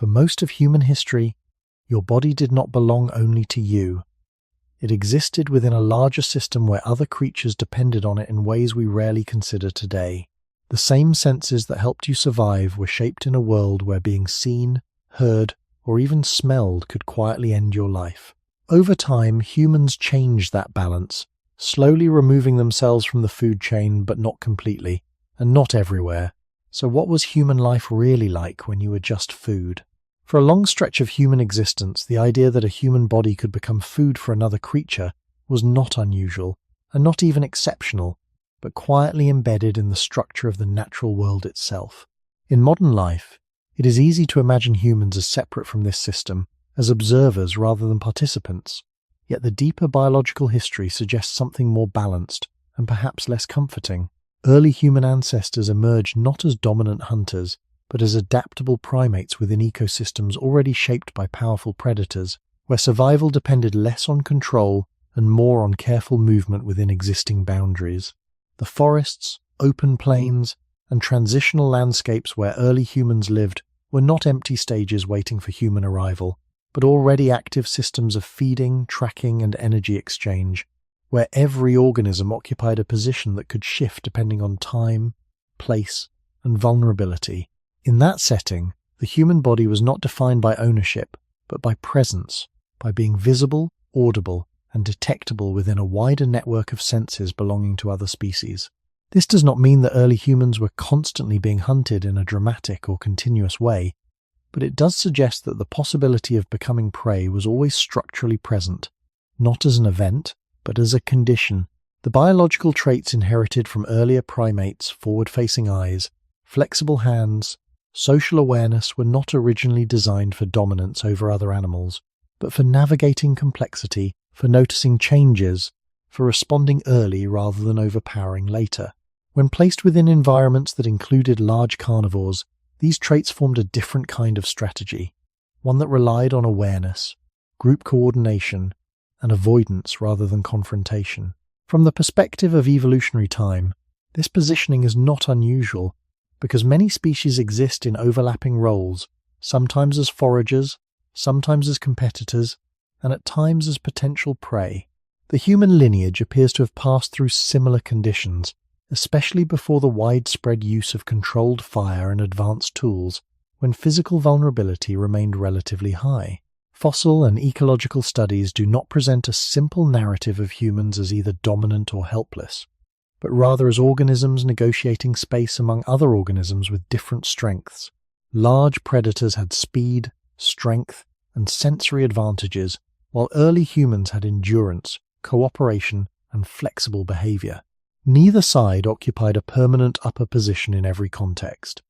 For most of human history, your body did not belong only to you. It existed within a larger system where other creatures depended on it in ways we rarely consider today. The same senses that helped you survive were shaped in a world where being seen, heard, or even smelled could quietly end your life. Over time, humans changed that balance, slowly removing themselves from the food chain, but not completely, and not everywhere. So what was human life really like when you were just food? For a long stretch of human existence, the idea that a human body could become food for another creature was not unusual, and not even exceptional, but quietly embedded in the structure of the natural world itself. In modern life, it is easy to imagine humans as separate from this system, as observers rather than participants. Yet the deeper biological history suggests something more balanced, and perhaps less comforting. Early human ancestors emerged not as dominant hunters, but as adaptable primates within ecosystems already shaped by powerful predators, where survival depended less on control and more on careful movement within existing boundaries. The forests, open plains, and transitional landscapes where early humans lived were not empty stages waiting for human arrival, but already active systems of feeding, tracking, and energy exchange, where every organism occupied a position that could shift depending on time, place, and vulnerability. In that setting, the human body was not defined by ownership, but by presence, by being visible, audible, and detectable within a wider network of senses belonging to other species. This does not mean that early humans were constantly being hunted in a dramatic or continuous way, but it does suggest that the possibility of becoming prey was always structurally present, not as an event, but as a condition. The biological traits inherited from earlier primates, forward-facing eyes, flexible hands, social awareness, were not originally designed for dominance over other animals, but for navigating complexity, for noticing changes, for responding early rather than overpowering later. When placed within environments that included large carnivores, these traits formed a different kind of strategy, one that relied on awareness, group coordination, and avoidance rather than confrontation. From the perspective of evolutionary time, this positioning is not unusual, because many species exist in overlapping roles, sometimes as foragers, sometimes as competitors, and at times as potential prey. The human lineage appears to have passed through similar conditions, especially before the widespread use of controlled fire and advanced tools, when physical vulnerability remained relatively high. Fossil and ecological studies do not present a simple narrative of humans as either dominant or helpless, but rather as organisms negotiating space among other organisms with different strengths. Large predators had speed, strength, and sensory advantages, while early humans had endurance, cooperation, and flexible behavior. Neither side occupied a permanent upper position in every context,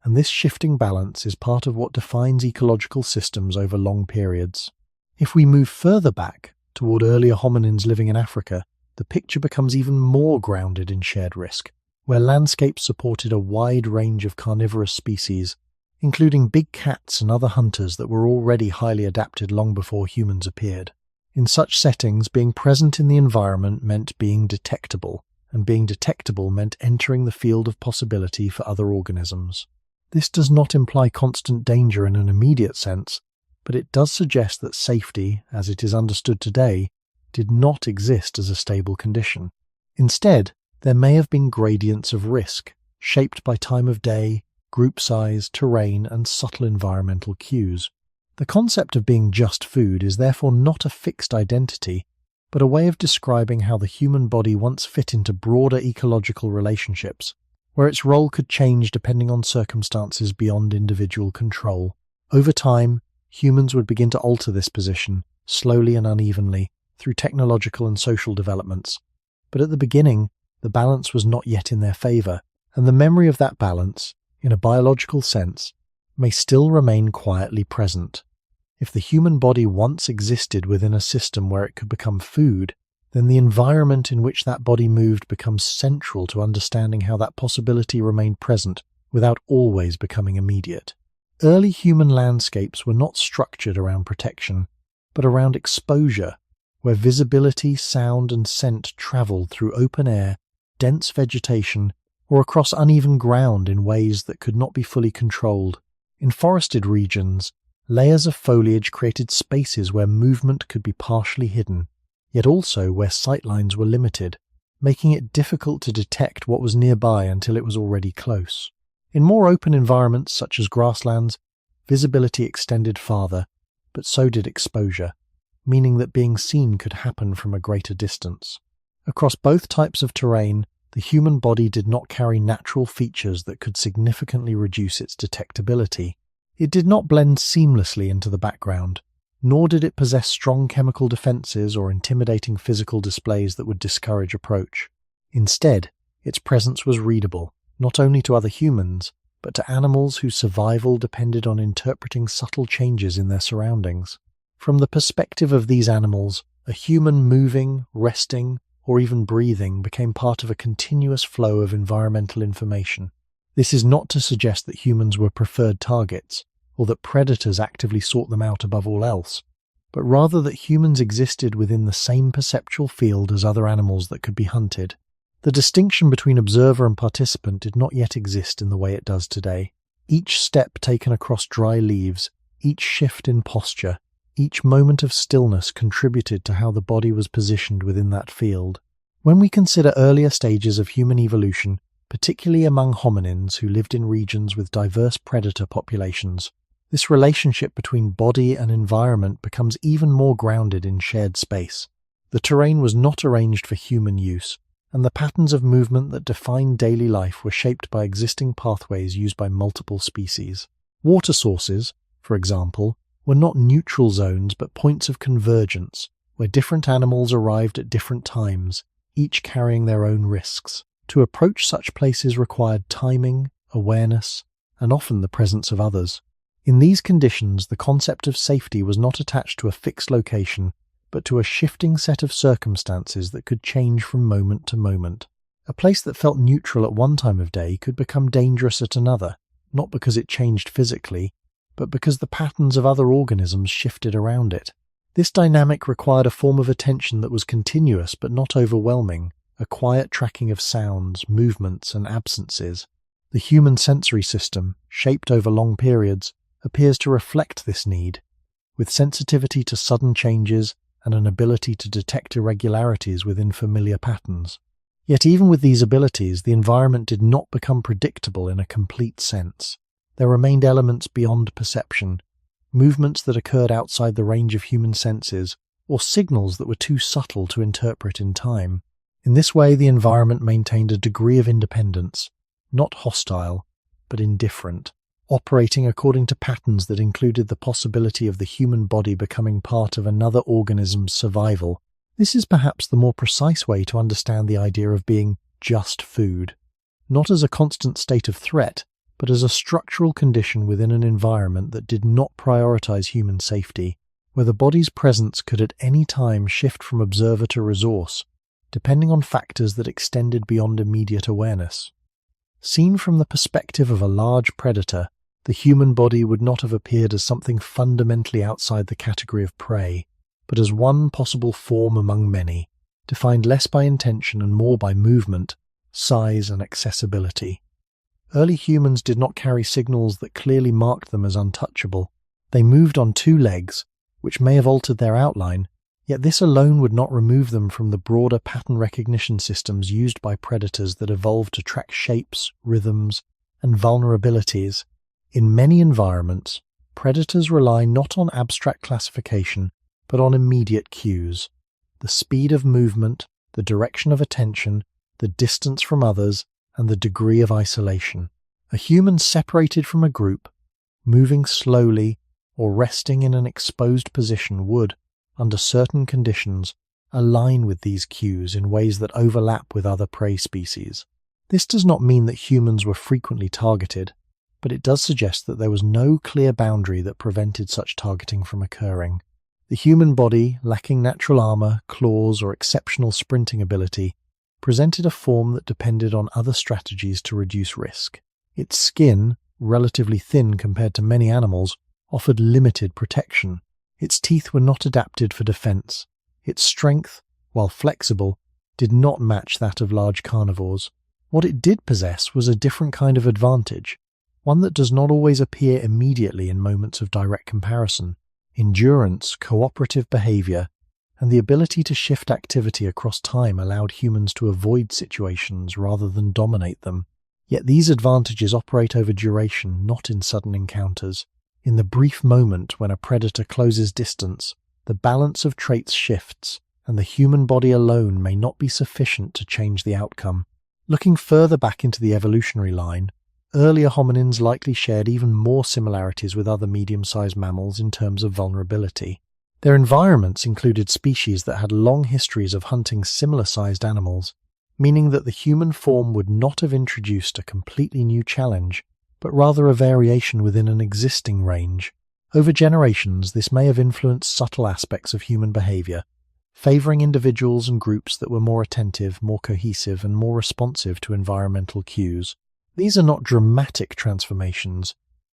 and this shifting balance is part of what defines ecological systems over long periods. If we move further back, toward earlier hominins living in Africa, the picture becomes even more grounded in shared risk, where landscapes supported a wide range of carnivorous species, including big cats and other hunters that were already highly adapted long before humans appeared. In such settings, being present in the environment meant being detectable, and being detectable meant entering the field of possibility for other organisms. This does not imply constant danger in an immediate sense, but it does suggest that safety, as it is understood today, did not exist as a stable condition. Instead, there may have been gradients of risk, shaped by time of day, group size, terrain, and subtle environmental cues. The concept of being just food is therefore not a fixed identity, but a way of describing how the human body once fit into broader ecological relationships, where its role could change depending on circumstances beyond individual control. Over time, humans would begin to alter this position, slowly and unevenly, through technological and social developments. But at the beginning, the balance was not yet in their favor, and the memory of that balance, in a biological sense, may still remain quietly present. If the human body once existed within a system where it could become food, then the environment in which that body moved becomes central to understanding how that possibility remained present without always becoming immediate. Early human landscapes were not structured around protection, but around exposure, where visibility, sound, and scent traveled through open air, dense vegetation, or across uneven ground in ways that could not be fully controlled. In forested regions, Layers of foliage created spaces where movement could be partially hidden, yet also where sightlines were limited, making it difficult to detect what was nearby until it was already close. In more open environments such as grasslands, visibility extended farther, but so did exposure, meaning that being seen could happen from a greater distance. Across both types of terrain, the human body did not carry natural features that could significantly reduce its detectability. It did not blend seamlessly into the background, nor did it possess strong chemical defenses or intimidating physical displays that would discourage approach. Instead, its presence was readable, not only to other humans, but to animals whose survival depended on interpreting subtle changes in their surroundings. From the perspective of these animals, a human moving, resting, or even breathing became part of a continuous flow of environmental information. This is not to suggest that humans were preferred targets, or that predators actively sought them out above all else, but rather that humans existed within the same perceptual field as other animals that could be hunted. The distinction between observer and participant did not yet exist in the way it does today. Each step taken across dry leaves, each shift in posture, each moment of stillness contributed to how the body was positioned within that field. When we consider earlier stages of human evolution, particularly among hominins who lived in regions with diverse predator populations, this relationship between body and environment becomes even more grounded in shared space. The terrain was not arranged for human use, and the patterns of movement that defined daily life were shaped by existing pathways used by multiple species. Water sources, for example, were not neutral zones but points of convergence, where different animals arrived at different times, each carrying their own risks. To approach such places required timing, awareness, and often the presence of others. In these conditions, the concept of safety was not attached to a fixed location, but to a shifting set of circumstances that could change from moment to moment. A place that felt neutral at one time of day could become dangerous at another, not because it changed physically, but because the patterns of other organisms shifted around it. This dynamic required a form of attention that was continuous but not overwhelming, a quiet tracking of sounds, movements, and absences. The human sensory system, shaped over long periods, appears to reflect this need, with sensitivity to sudden changes and an ability to detect irregularities within familiar patterns. Yet even with these abilities, the environment did not become predictable in a complete sense. There remained elements beyond perception, movements that occurred outside the range of human senses, or signals that were too subtle to interpret in time. In this way, the environment maintained a degree of independence, not hostile, but indifferent, operating according to patterns that included the possibility of the human body becoming part of another organism's survival. This is perhaps the more precise way to understand the idea of being just food, not as a constant state of threat, but as a structural condition within an environment that did not prioritize human safety, where the body's presence could at any time shift from observer to resource, depending on factors that extended beyond immediate awareness. Seen from the perspective of a large predator, the human body would not have appeared as something fundamentally outside the category of prey, but as one possible form among many, defined less by intention and more by movement, size, and accessibility. Early humans did not carry signals that clearly marked them as untouchable. They moved on two legs, which may have altered their outline, yet this alone would not remove them from the broader pattern recognition systems used by predators that evolved to track shapes, rhythms, and vulnerabilities. In many environments, predators rely not on abstract classification, but on immediate cues. The speed of movement, the direction of attention, the distance from others, and the degree of isolation. A human separated from a group, moving slowly or resting in an exposed position would, under certain conditions, align with these cues in ways that overlap with other prey species. This does not mean that humans were frequently targeted, but it does suggest that there was no clear boundary that prevented such targeting from occurring. The human body, lacking natural armor, claws, or exceptional sprinting ability, presented a form that depended on other strategies to reduce risk. Its skin, relatively thin compared to many animals, offered limited protection. Its teeth were not adapted for defense. Its strength, while flexible, did not match that of large carnivores. What it did possess was a different kind of advantage, one that does not always appear immediately in moments of direct comparison. Endurance, cooperative behavior, and the ability to shift activity across time allowed humans to avoid situations rather than dominate them. Yet these advantages operate over duration, not in sudden encounters. In the brief moment when a predator closes distance, the balance of traits shifts, and the human body alone may not be sufficient to change the outcome. Looking further back into the evolutionary line, earlier hominins likely shared even more similarities with other medium-sized mammals in terms of vulnerability. Their environments included species that had long histories of hunting similar-sized animals, meaning that the human form would not have introduced a completely new challenge, but rather a variation within an existing range. Over generations, this may have influenced subtle aspects of human behavior, favoring individuals and groups that were more attentive, more cohesive, and more responsive to environmental cues. These are not dramatic transformations,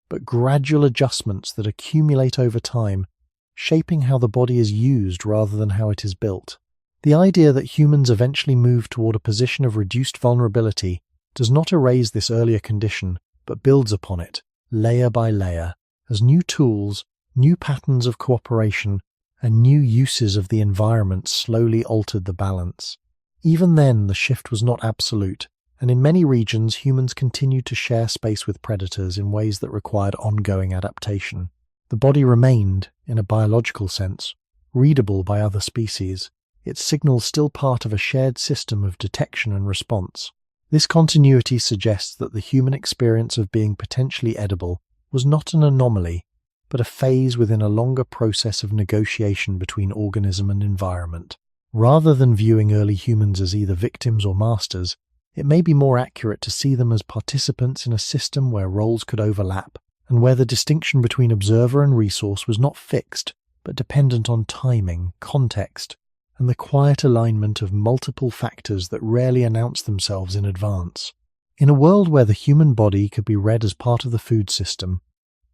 but gradual adjustments that accumulate over time, shaping how the body is used rather than how it is built. The idea that humans eventually move toward a position of reduced vulnerability does not erase this earlier condition, but builds upon it, layer by layer, as new tools, new patterns of cooperation, and new uses of the environment slowly altered the balance. Even then, the shift was not absolute, and in many regions humans continued to share space with predators in ways that required ongoing adaptation. The body remained, in a biological sense, readable by other species, its signals still part of a shared system of detection and response. This continuity suggests that the human experience of being potentially edible was not an anomaly, but a phase within a longer process of negotiation between organism and environment. Rather than viewing early humans as either victims or masters, it may be more accurate to see them as participants in a system where roles could overlap, and where the distinction between observer and resource was not fixed, but dependent on timing, context, and the quiet alignment of multiple factors that rarely announce themselves in advance. In a world where the human body could be read as part of the food system,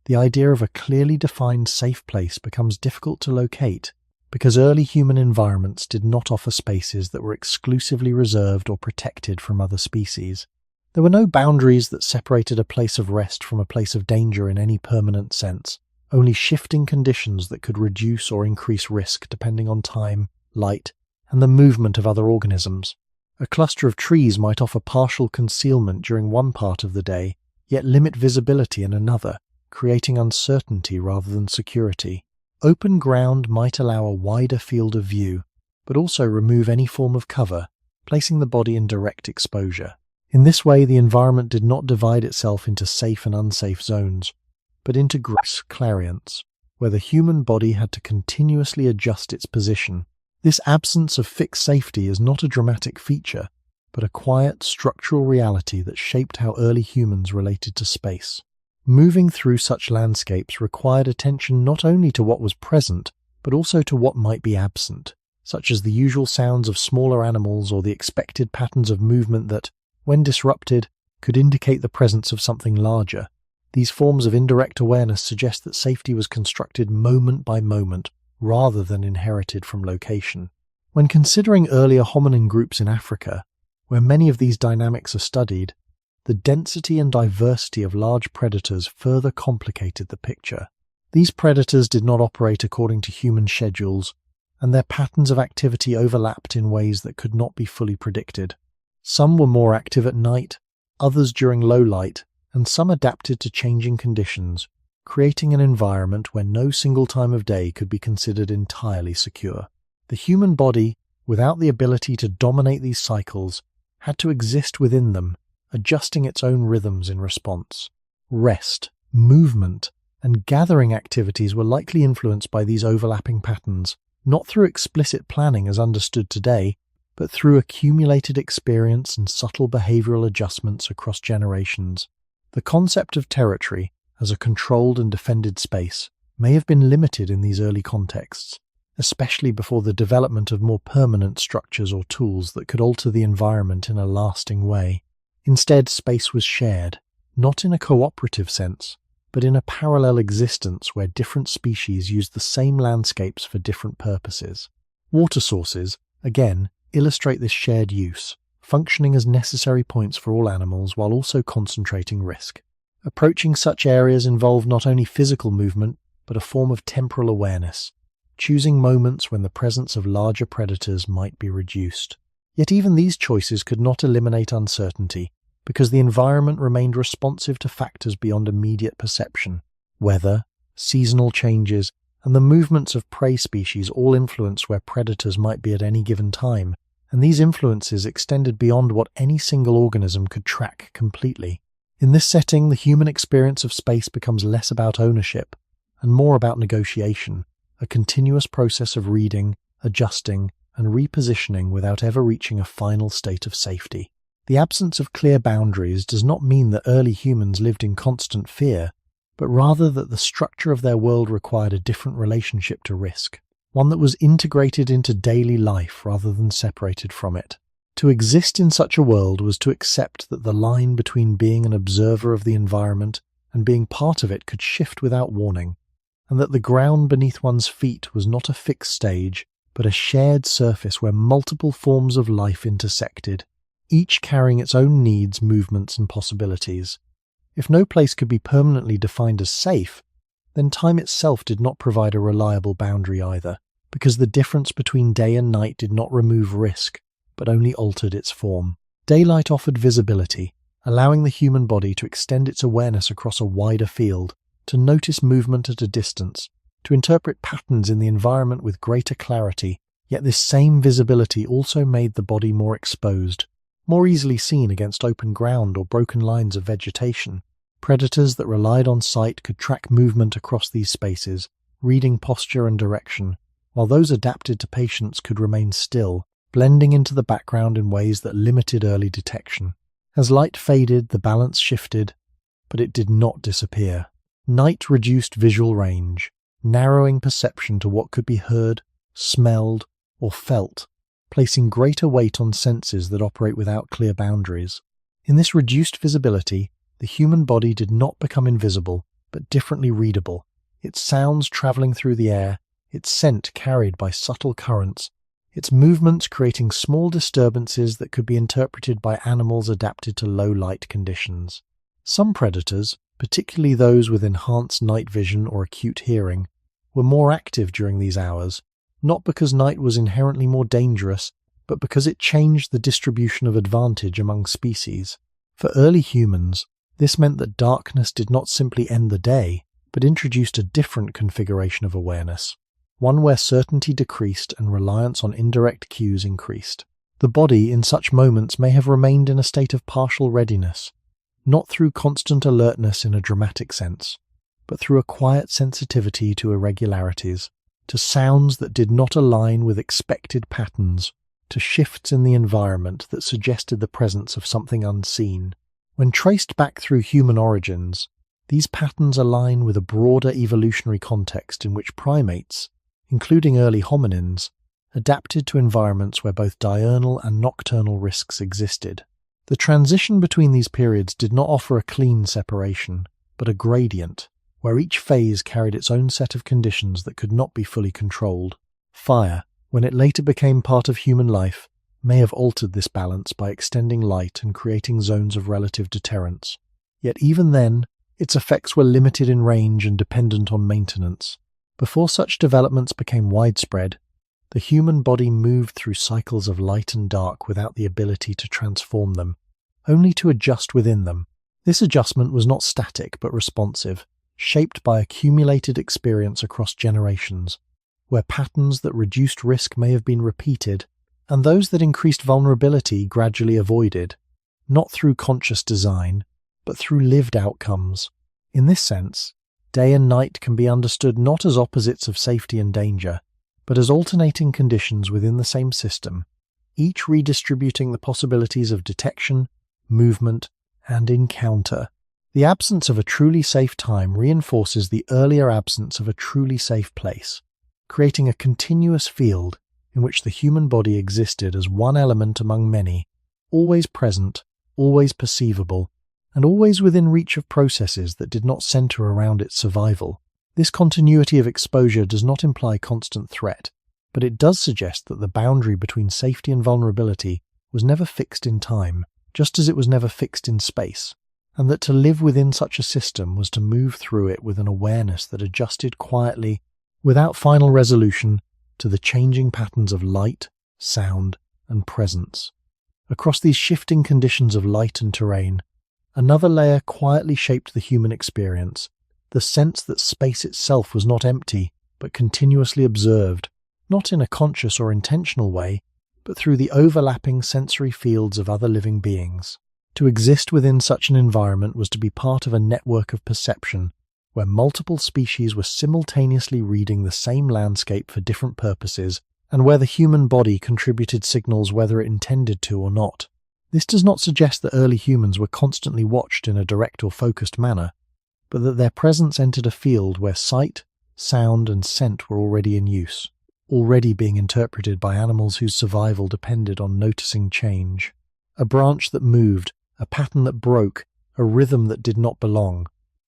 the idea of a clearly defined safe place becomes difficult to locate, because early human environments did not offer spaces that were exclusively reserved or protected from other species. There were no boundaries that separated a place of rest from a place of danger in any permanent sense, only shifting conditions that could reduce or increase risk depending on time, light, and the movement of other organisms. A cluster of trees might offer partial concealment during one part of the day, yet limit visibility in another, creating uncertainty rather than security. Open ground might allow a wider field of view, but also remove any form of cover, placing the body in direct exposure. In this way, the environment did not divide itself into safe and unsafe zones, but into gross clarions, where the human body had to continuously adjust its position. This absence of fixed safety is not a dramatic feature, but a quiet, structural reality that shaped how early humans related to space. Moving through such landscapes required attention not only to what was present, but also to what might be absent, such as the usual sounds of smaller animals or the expected patterns of movement that, when disrupted, could indicate the presence of something larger. These forms of indirect awareness suggest that safety was constructed moment by moment, rather than inherited from location. When considering earlier hominin groups in Africa, where many of these dynamics are studied, the density and diversity of large predators further complicated the picture. These predators did not operate according to human schedules, and their patterns of activity overlapped in ways that could not be fully predicted. Some were more active at night, others during low light, and some adapted to changing conditions, creating an environment where no single time of day could be considered entirely secure. The human body, without the ability to dominate these cycles, had to exist within them, adjusting its own rhythms in response. Rest, movement, and gathering activities were likely influenced by these overlapping patterns, not through explicit planning as understood today, but through accumulated experience and subtle behavioral adjustments across generations. The concept of territory, as a controlled and defended space, may have been limited in these early contexts, especially before the development of more permanent structures or tools that could alter the environment in a lasting way. Instead, space was shared, not in a cooperative sense, but in a parallel existence where different species used the same landscapes for different purposes. Water sources, again, illustrate this shared use, functioning as necessary points for all animals while also concentrating risk. Approaching such areas involved not only physical movement, but a form of temporal awareness, choosing moments when the presence of larger predators might be reduced. Yet even these choices could not eliminate uncertainty, because the environment remained responsive to factors beyond immediate perception. Weather, seasonal changes, and the movements of prey species all influenced where predators might be at any given time, and these influences extended beyond what any single organism could track completely. In this setting, the human experience of space becomes less about ownership and more about negotiation, a continuous process of reading, adjusting, and repositioning without ever reaching a final state of safety. The absence of clear boundaries does not mean that early humans lived in constant fear, but rather that the structure of their world required a different relationship to risk, one that was integrated into daily life rather than separated from it. To exist in such a world was to accept that the line between being an observer of the environment and being part of it could shift without warning, and that the ground beneath one's feet was not a fixed stage, but a shared surface where multiple forms of life intersected, each carrying its own needs, movements, and possibilities. If no place could be permanently defined as safe, then time itself did not provide a reliable boundary either, because the difference between day and night did not remove risk, but only altered its form. Daylight offered visibility, allowing the human body to extend its awareness across a wider field, to notice movement at a distance, to interpret patterns in the environment with greater clarity. Yet this same visibility also made the body more exposed, more easily seen against open ground or broken lines of vegetation. Predators that relied on sight could track movement across these spaces, reading posture and direction, while those adapted to patience could remain still, blending into the background in ways that limited early detection. As light faded, the balance shifted, but it did not disappear. Night reduced visual range, narrowing perception to what could be heard, smelled, or felt, placing greater weight on senses that operate without clear boundaries. In this reduced visibility, the human body did not become invisible, but differently readable, its sounds traveling through the air, its scent carried by subtle currents, its movements creating small disturbances that could be interpreted by animals adapted to low light conditions. Some predators, particularly those with enhanced night vision or acute hearing, were more active during these hours, not because night was inherently more dangerous, but because it changed the distribution of advantage among species. For early humans, this meant that darkness did not simply end the day, but introduced a different configuration of awareness, one where certainty decreased and reliance on indirect cues increased. The body in such moments may have remained in a state of partial readiness, not through constant alertness in a dramatic sense, but through a quiet sensitivity to irregularities, to sounds that did not align with expected patterns, to shifts in the environment that suggested the presence of something unseen. When traced back through human origins, these patterns align with a broader evolutionary context in which primates, including early hominins, adapted to environments where both diurnal and nocturnal risks existed. The transition between these periods did not offer a clean separation, but a gradient, where each phase carried its own set of conditions that could not be fully controlled. Fire, when it later became part of human life, may have altered this balance by extending light and creating zones of relative deterrence. Yet even then, its effects were limited in range and dependent on maintenance. Before such developments became widespread, the human body moved through cycles of light and dark without the ability to transform them, only to adjust within them. This adjustment was not static but responsive, shaped by accumulated experience across generations, where patterns that reduced risk may have been repeated, and those that increased vulnerability gradually avoided, not through conscious design, but through lived outcomes. In this sense, day and night can be understood not as opposites of safety and danger, but as alternating conditions within the same system, each redistributing the possibilities of detection, movement, and encounter. The absence of a truly safe time reinforces the earlier absence of a truly safe place, creating a continuous field in which the human body existed as one element among many, always present, always perceivable, and always within reach of processes that did not center around its survival. This continuity of exposure does not imply constant threat, but it does suggest that the boundary between safety and vulnerability was never fixed in time, just as it was never fixed in space. and that to live within such a system was to move through it with an awareness that adjusted quietly, without final resolution, to the changing patterns of light, sound, and presence. Across these shifting conditions of light and terrain, another layer quietly shaped the human experience, the sense that space itself was not empty, but continuously observed, not in a conscious or intentional way, but through the overlapping sensory fields of other living beings. To exist within such an environment was to be part of a network of perception, where multiple species were simultaneously reading the same landscape for different purposes, and where the human body contributed signals whether it intended to or not. This does not suggest that early humans were constantly watched in a direct or focused manner, but that their presence entered a field where sight, sound, and scent were already in use, already being interpreted by animals whose survival depended on noticing change. A branch that moved, a pattern that broke, a rhythm that did not belong.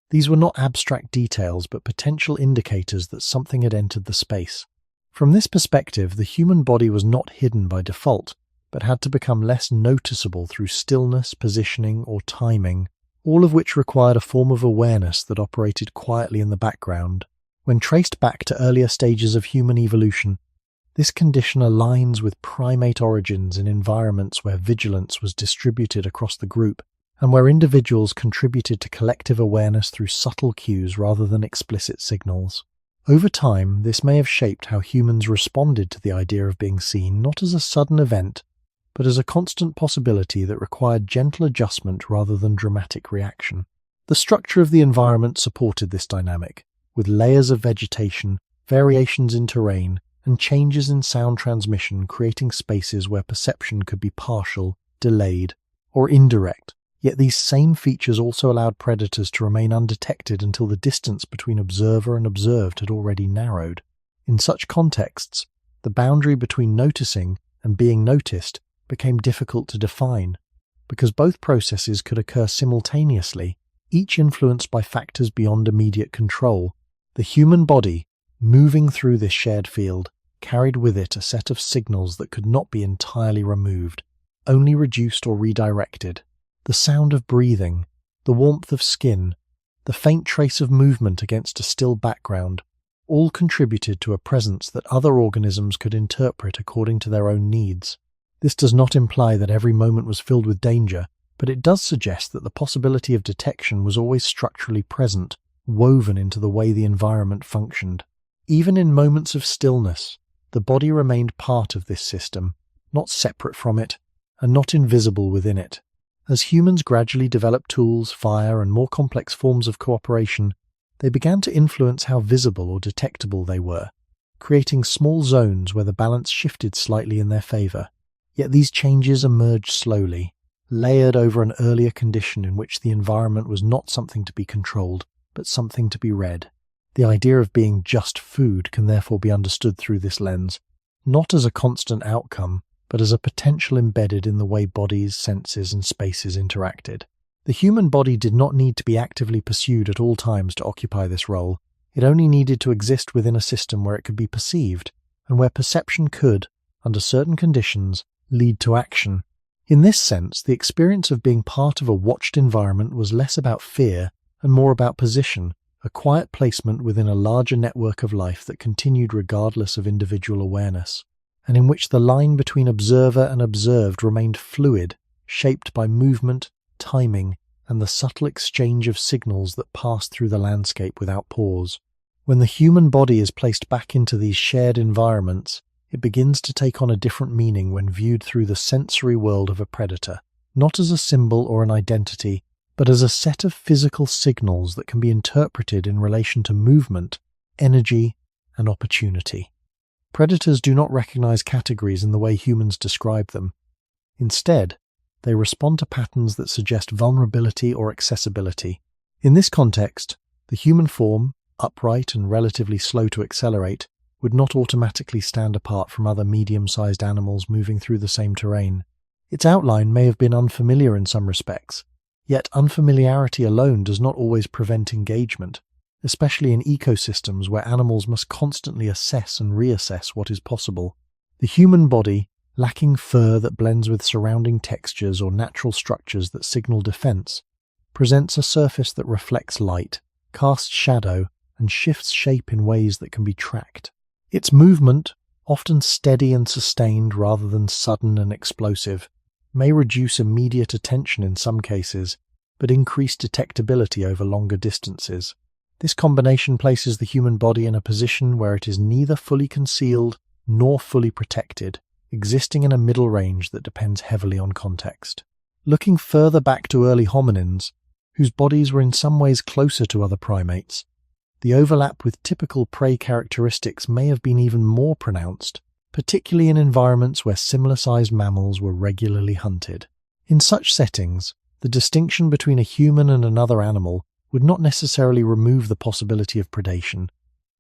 These were not abstract details, but potential indicators that something had entered the space. From this perspective, the human body was not hidden by default, but had to become less noticeable through stillness, positioning, or timing, all of which required a form of awareness that operated quietly in the background. When traced back to earlier stages of human evolution, this condition aligns with primate origins in environments where vigilance was distributed across the group, and where individuals contributed to collective awareness through subtle cues rather than explicit signals. Over time, this may have shaped how humans responded to the idea of being seen not as a sudden event, but as a constant possibility that required gentle adjustment rather than dramatic reaction. The structure of the environment supported this dynamic, with layers of vegetation, variations in terrain, and changes in sound transmission creating spaces where perception could be partial, delayed, or indirect. Yet these same features also allowed predators to remain undetected until the distance between observer and observed had already narrowed. In such contexts, the boundary between noticing and being noticed became difficult to define, because both processes could occur simultaneously, each influenced by factors beyond immediate control. The human body, moving through this shared field, carried with it a set of signals that could not be entirely removed, only reduced or redirected. The sound of breathing, the warmth of skin, the faint trace of movement against a still background, all contributed to a presence that other organisms could interpret according to their own needs. This does not imply that every moment was filled with danger, but it does suggest that the possibility of detection was always structurally present, woven into the way the environment functioned. Even in moments of stillness, the body remained part of this system, not separate from it, and not invisible within it. As humans gradually developed tools, fire, and more complex forms of cooperation, they began to influence how visible or detectable they were, creating small zones where the balance shifted slightly in their favor. Yet these changes emerged slowly, layered over an earlier condition in which the environment was not something to be controlled, but something to be read. The idea of being just food can therefore be understood through this lens, not as a constant outcome, but as a potential embedded in the way bodies, senses, and spaces interacted. The human body did not need to be actively pursued at all times to occupy this role. It only needed to exist within a system where it could be perceived, and where perception could, under certain conditions, lead to action. In this sense, the experience of being part of a watched environment was less about fear and more about position, a quiet placement within a larger network of life that continued regardless of individual awareness, and in which the line between observer and observed remained fluid, shaped by movement, timing, and the subtle exchange of signals that passed through the landscape without pause. When the human body is placed back into these shared environments, it begins to take on a different meaning when viewed through the sensory world of a predator, not as a symbol or an identity, but as a set of physical signals that can be interpreted in relation to movement, energy, and opportunity. Predators do not recognize categories in the way humans describe them. Instead, they respond to patterns that suggest vulnerability or accessibility. In this context, the human form, upright and relatively slow to accelerate, would not automatically stand apart from other medium-sized animals moving through the same terrain. Its outline may have been unfamiliar in some respects, yet unfamiliarity alone does not always prevent engagement, especially in ecosystems where animals must constantly assess and reassess what is possible. The human body, lacking fur that blends with surrounding textures or natural structures that signal defense, presents a surface that reflects light, casts shadow, and shifts shape in ways that can be tracked. Its movement, often steady and sustained rather than sudden and explosive, may reduce immediate attention in some cases, but increase detectability over longer distances. This combination places the human body in a position where it is neither fully concealed nor fully protected, existing in a middle range that depends heavily on context. Looking further back to early hominins, whose bodies were in some ways closer to other primates, the overlap with typical prey characteristics may have been even more pronounced, particularly in environments where similar-sized mammals were regularly hunted. In such settings, the distinction between a human and another animal would not necessarily remove the possibility of predation,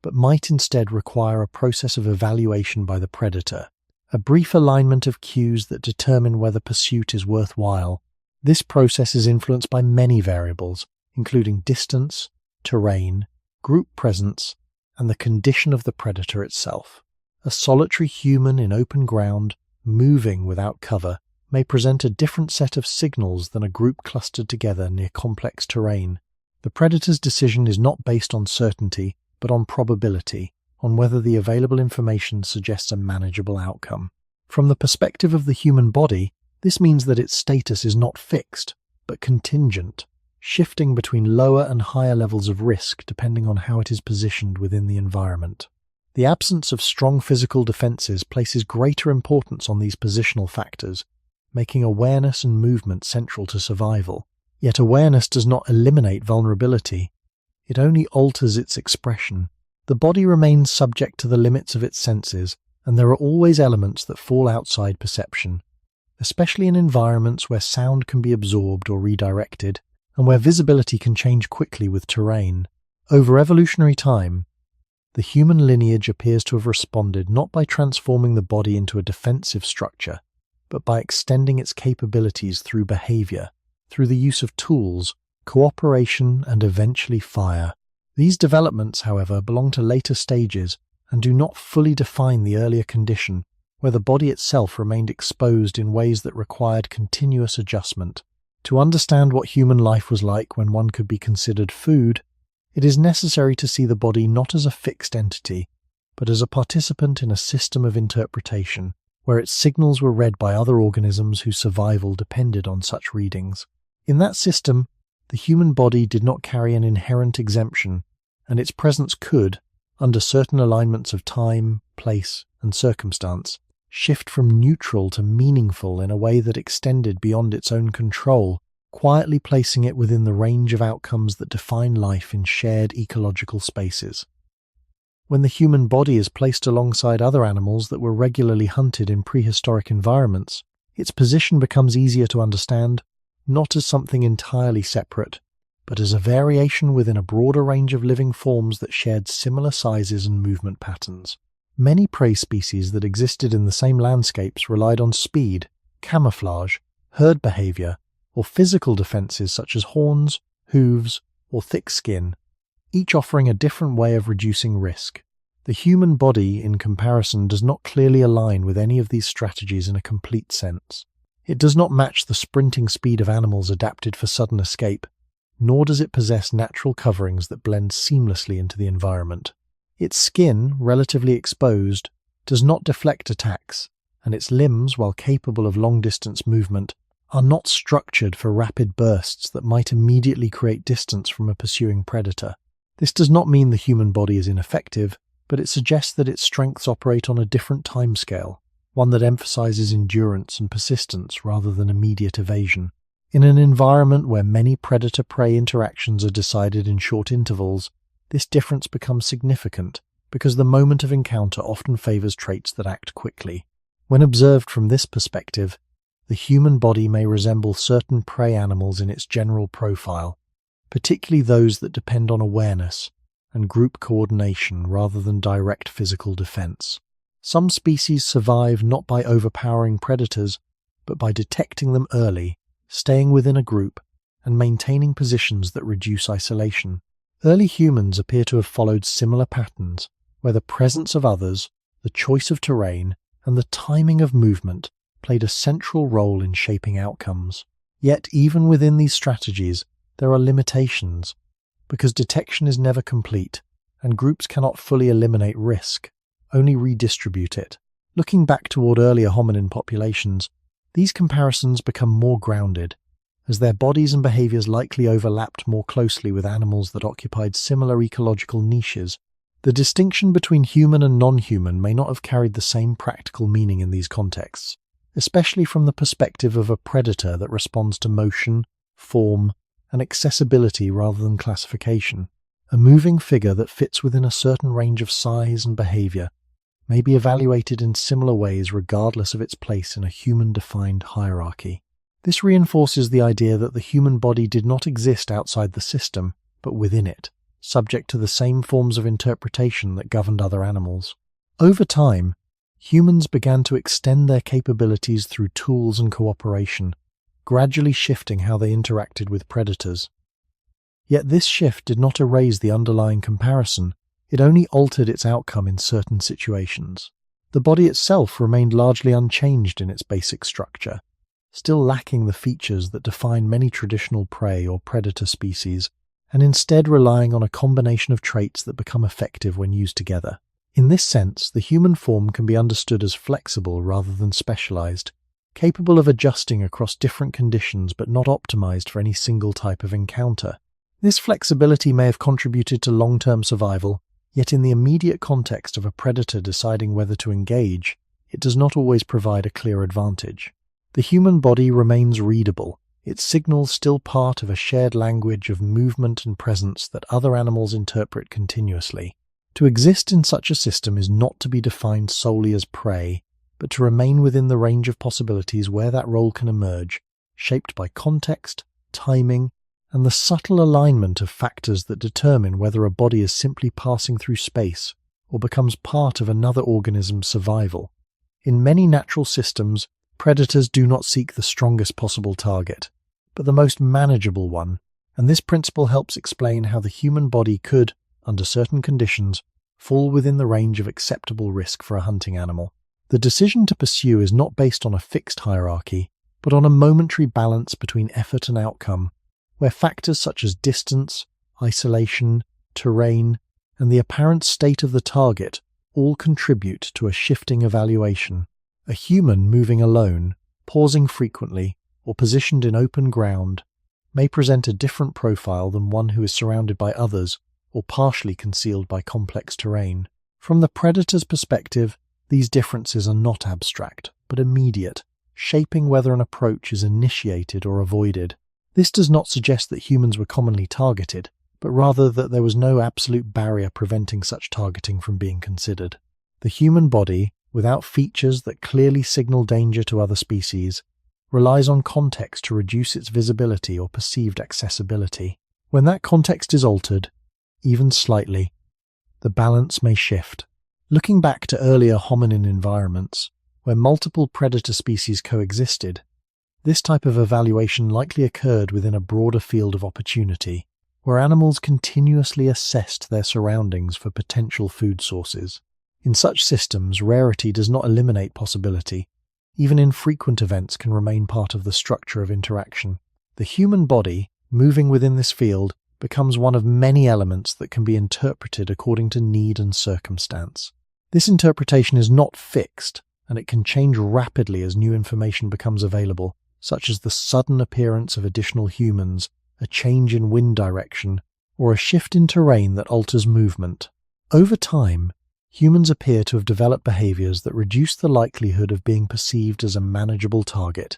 but might instead require a process of evaluation by the predator, a brief alignment of cues that determine whether pursuit is worthwhile. This process is influenced by many variables, including distance, terrain, group presence, and the condition of the predator itself. A solitary human in open ground, moving without cover, may present a different set of signals than a group clustered together near complex terrain. The predator's decision is not based on certainty, but on probability, on whether the available information suggests a manageable outcome. From the perspective of the human body, this means that its status is not fixed, but contingent, shifting between lower and higher levels of risk depending on how it is positioned within the environment. The absence of strong physical defenses places greater importance on these positional factors, making awareness and movement central to survival. Yet awareness does not eliminate vulnerability. It only alters its expression. The body remains subject to the limits of its senses, and there are always elements that fall outside perception, especially in environments where sound can be absorbed or redirected, and where visibility can change quickly with terrain. Over evolutionary time, the human lineage appears to have responded not by transforming the body into a defensive structure, but by extending its capabilities through behavior, through the use of tools, cooperation, and eventually fire. These developments, however, belong to later stages and do not fully define the earlier condition, where the body itself remained exposed in ways that required continuous adjustment. To understand what human life was like when one could be considered food, it is necessary to see the body not as a fixed entity, but as a participant in a system of interpretation, where its signals were read by other organisms whose survival depended on such readings. In that system, the human body did not carry an inherent exemption, and its presence could, under certain alignments of time, place, and circumstance, shift from neutral to meaningful in a way that extended beyond its own control, quietly placing it within the range of outcomes that define life in shared ecological spaces. When the human body is placed alongside other animals that were regularly hunted in prehistoric environments, its position becomes easier to understand, not as something entirely separate, but as a variation within a broader range of living forms that shared similar sizes and movement patterns. Many prey species that existed in the same landscapes relied on speed, camouflage, herd behavior, or physical defenses such as horns, hooves, or thick skin, each offering a different way of reducing risk. The human body, in comparison, does not clearly align with any of these strategies in a complete sense. It does not match the sprinting speed of animals adapted for sudden escape, nor does it possess natural coverings that blend seamlessly into the environment. Its skin, relatively exposed, does not deflect attacks, and its limbs, while capable of long-distance movement, are not structured for rapid bursts that might immediately create distance from a pursuing predator. This does not mean the human body is ineffective, but it suggests that its strengths operate on a different timescale, one that emphasizes endurance and persistence rather than immediate evasion. In an environment where many predator-prey interactions are decided in short intervals, this difference becomes significant because the moment of encounter often favors traits that act quickly. When observed from this perspective, the human body may resemble certain prey animals in its general profile, particularly those that depend on awareness and group coordination rather than direct physical defense. Some species survive not by overpowering predators, but by detecting them early, staying within a group, and maintaining positions that reduce isolation. Early humans appear to have followed similar patterns, where the presence of others, the choice of terrain, and the timing of movement played a central role in shaping outcomes. Yet even within these strategies, there are limitations, because detection is never complete, and groups cannot fully eliminate risk, only redistribute it. Looking back toward earlier hominin populations, these comparisons become more grounded, as their bodies and behaviors likely overlapped more closely with animals that occupied similar ecological niches. The distinction between human and non-human may not have carried the same practical meaning in these contexts, especially from the perspective of a predator that responds to motion, form, and accessibility rather than classification. A moving figure that fits within a certain range of size and behavior may be evaluated in similar ways regardless of its place in a human-defined hierarchy. This reinforces the idea that the human body did not exist outside the system, but within it, subject to the same forms of interpretation that governed other animals. Over time, humans began to extend their capabilities through tools and cooperation, gradually shifting how they interacted with predators. Yet this shift did not erase the underlying comparison, it only altered its outcome in certain situations. The body itself remained largely unchanged in its basic structure, still lacking the features that define many traditional prey or predator species, and instead relying on a combination of traits that become effective when used together. In this sense, the human form can be understood as flexible rather than specialized, capable of adjusting across different conditions but not optimized for any single type of encounter. This flexibility may have contributed to long-term survival, yet in the immediate context of a predator deciding whether to engage, it does not always provide a clear advantage. The human body remains readable, its signals still part of a shared language of movement and presence that other animals interpret continuously. To exist in such a system is not to be defined solely as prey, but to remain within the range of possibilities where that role can emerge, shaped by context, timing, and the subtle alignment of factors that determine whether a body is simply passing through space or becomes part of another organism's survival. In many natural systems, predators do not seek the strongest possible target, but the most manageable one, and this principle helps explain how the human body could, under certain conditions, fall within the range of acceptable risk for a hunting animal. The decision to pursue is not based on a fixed hierarchy, but on a momentary balance between effort and outcome, where factors such as distance, isolation, terrain, and the apparent state of the target all contribute to a shifting evaluation. A human moving alone, pausing frequently, or positioned in open ground may present a different profile than one who is surrounded by others or partially concealed by complex terrain. From the predator's perspective, these differences are not abstract, but immediate, shaping whether an approach is initiated or avoided. This does not suggest that humans were commonly targeted, but rather that there was no absolute barrier preventing such targeting from being considered. The human body, without features that clearly signal danger to other species, relies on context to reduce its visibility or perceived accessibility. When that context is altered, even slightly, the balance may shift. Looking back to earlier hominin environments, where multiple predator species coexisted, this type of evaluation likely occurred within a broader field of opportunity, where animals continuously assessed their surroundings for potential food sources. In such systems, rarity does not eliminate possibility. Even infrequent events can remain part of the structure of interaction. The human body, moving within this field, becomes one of many elements that can be interpreted according to need and circumstance. This interpretation is not fixed, and it can change rapidly as new information becomes available, such as the sudden appearance of additional humans, a change in wind direction, or a shift in terrain that alters movement. Over time, humans appear to have developed behaviors that reduce the likelihood of being perceived as a manageable target,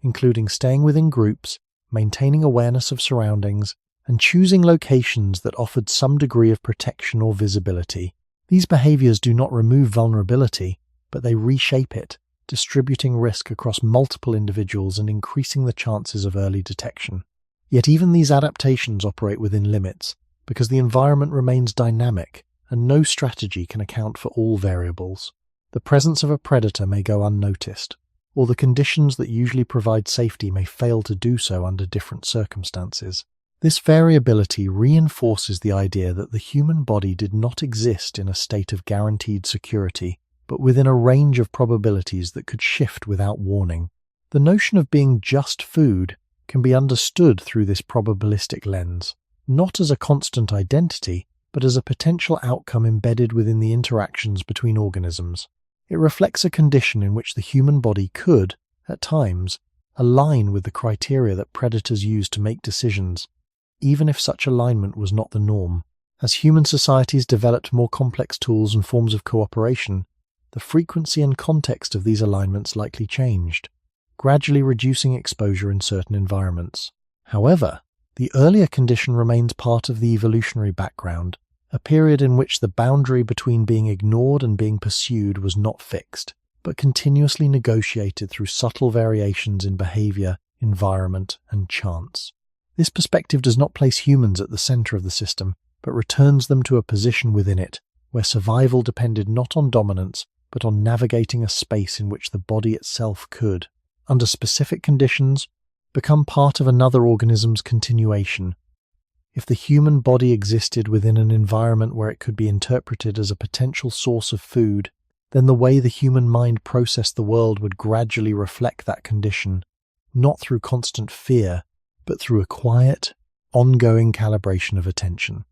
including staying within groups, maintaining awareness of surroundings, and choosing locations that offered some degree of protection or visibility. These behaviors do not remove vulnerability, but they reshape it, distributing risk across multiple individuals and increasing the chances of early detection. Yet even these adaptations operate within limits, because the environment remains dynamic, and no strategy can account for all variables. The presence of a predator may go unnoticed, or the conditions that usually provide safety may fail to do so under different circumstances. This variability reinforces the idea that the human body did not exist in a state of guaranteed security, but within a range of probabilities that could shift without warning. The notion of being just food can be understood through this probabilistic lens, not as a constant identity, but as a potential outcome embedded within the interactions between organisms. It reflects a condition in which the human body could, at times, align with the criteria that predators use to make decisions, even if such alignment was not the norm. As human societies developed more complex tools and forms of cooperation, the frequency and context of these alignments likely changed, gradually reducing exposure in certain environments. However, the earlier condition remains part of the evolutionary background, a period in which the boundary between being ignored and being pursued was not fixed, but continuously negotiated through subtle variations in behavior, environment, and chance. This perspective does not place humans at the center of the system, but returns them to a position within it, where survival depended not on dominance, but on navigating a space in which the body itself could, under specific conditions, become part of another organism's continuation. If the human body existed within an environment where it could be interpreted as a potential source of food, then the way the human mind processed the world would gradually reflect that condition, not through constant fear, but through a quiet, ongoing calibration of attention.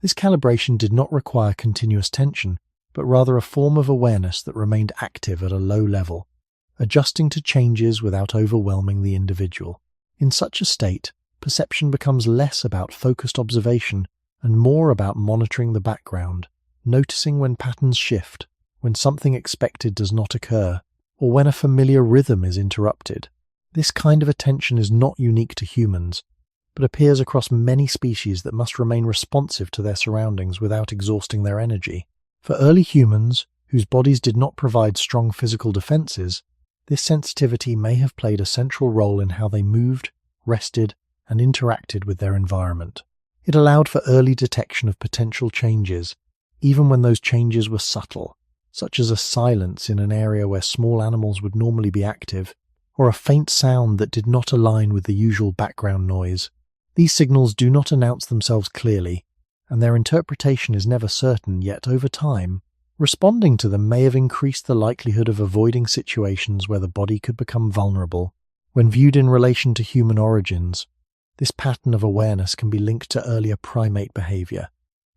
This calibration did not require continuous tension, but rather a form of awareness that remained active at a low level, adjusting to changes without overwhelming the individual. In such a state, perception becomes less about focused observation and more about monitoring the background, noticing when patterns shift, when something expected does not occur, or when a familiar rhythm is interrupted. This kind of attention is not unique to humans, but appears across many species that must remain responsive to their surroundings without exhausting their energy. For early humans, whose bodies did not provide strong physical defenses, this sensitivity may have played a central role in how they moved, rested, and interacted with their environment. It allowed for early detection of potential changes, even when those changes were subtle, such as a silence in an area where small animals would normally be active, or a faint sound that did not align with the usual background noise. These signals do not announce themselves clearly, and their interpretation is never certain, yet over time, responding to them may have increased the likelihood of avoiding situations where the body could become vulnerable. When viewed in relation to human origins, this pattern of awareness can be linked to earlier primate behavior,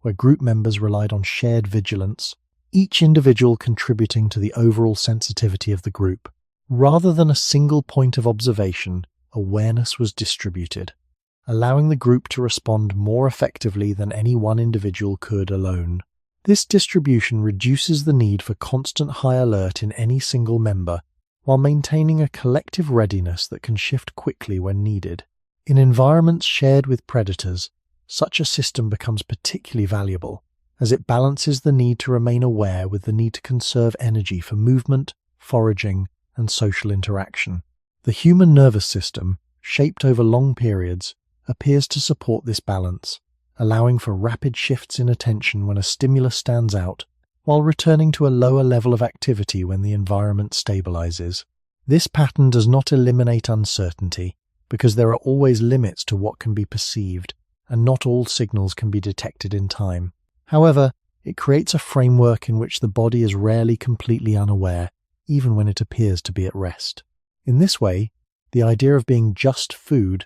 where group members relied on shared vigilance, each individual contributing to the overall sensitivity of the group. Rather than a single point of observation, awareness was distributed, allowing the group to respond more effectively than any one individual could alone. This distribution reduces the need for constant high alert in any single member, while maintaining a collective readiness that can shift quickly when needed. In environments shared with predators, such a system becomes particularly valuable, as it balances the need to remain aware with the need to conserve energy for movement, foraging, and social interaction. The human nervous system, shaped over long periods, appears to support this balance, allowing for rapid shifts in attention when a stimulus stands out, while returning to a lower level of activity when the environment stabilizes. This pattern does not eliminate uncertainty, because there are always limits to what can be perceived, and not all signals can be detected in time. However, it creates a framework in which the body is rarely completely unaware, even when it appears to be at rest. In this way, the idea of being just food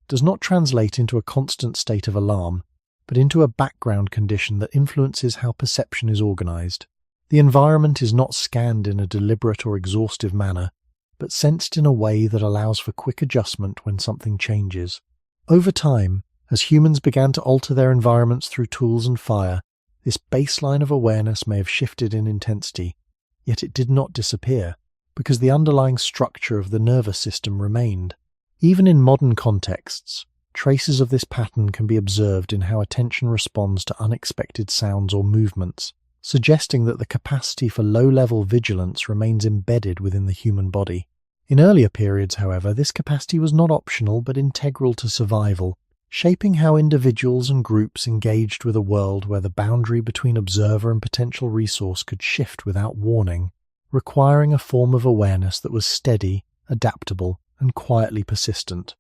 does not translate into a constant state of alarm, but into a background condition that influences how perception is organized. The environment is not scanned in a deliberate or exhaustive manner, but sensed in a way that allows for quick adjustment when something changes. Over time, as humans began to alter their environments through tools and fire, this baseline of awareness may have shifted in intensity, yet it did not disappear, because the underlying structure of the nervous system remained. Even in modern contexts, traces of this pattern can be observed in how attention responds to unexpected sounds or movements, suggesting that the capacity for low-level vigilance remains embedded within the human body. In earlier periods, however, this capacity was not optional but integral to survival, shaping how individuals and groups engaged with a world where the boundary between observer and potential resource could shift without warning, requiring a form of awareness that was steady, adaptable, and quietly persistent.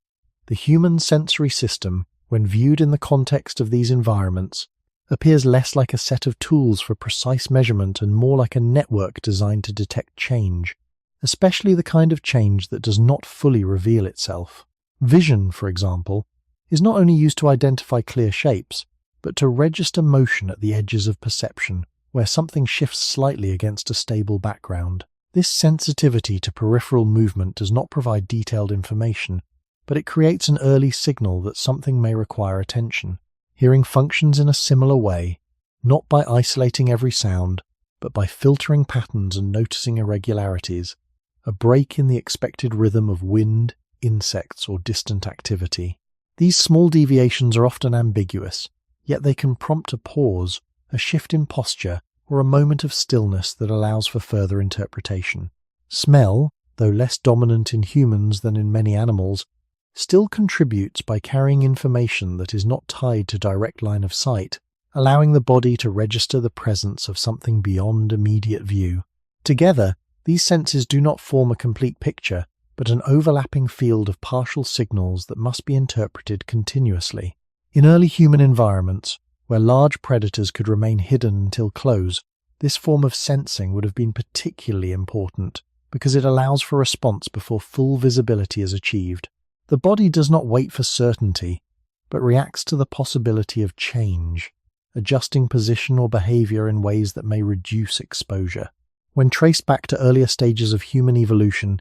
The human sensory system, when viewed in the context of these environments, appears less like a set of tools for precise measurement and more like a network designed to detect change, especially the kind of change that does not fully reveal itself. Vision, for example, is not only used to identify clear shapes, but to register motion at the edges of perception, where something shifts slightly against a stable background. This sensitivity to peripheral movement does not provide detailed information, but it creates an early signal that something may require attention. Hearing functions in a similar way, not by isolating every sound, but by filtering patterns and noticing irregularities, a break in the expected rhythm of wind, insects, or distant activity. These small deviations are often ambiguous, yet they can prompt a pause, a shift in posture, or a moment of stillness that allows for further interpretation. Smell, though less dominant in humans than in many animals, still contributes by carrying information that is not tied to direct line of sight, allowing the body to register the presence of something beyond immediate view. Together, these senses do not form a complete picture, but an overlapping field of partial signals that must be interpreted continuously. In early human environments, where large predators could remain hidden until close, this form of sensing would have been particularly important, because it allows for response before full visibility is achieved. The body does not wait for certainty, but reacts to the possibility of change, adjusting position or behavior in ways that may reduce exposure. When traced back to earlier stages of human evolution,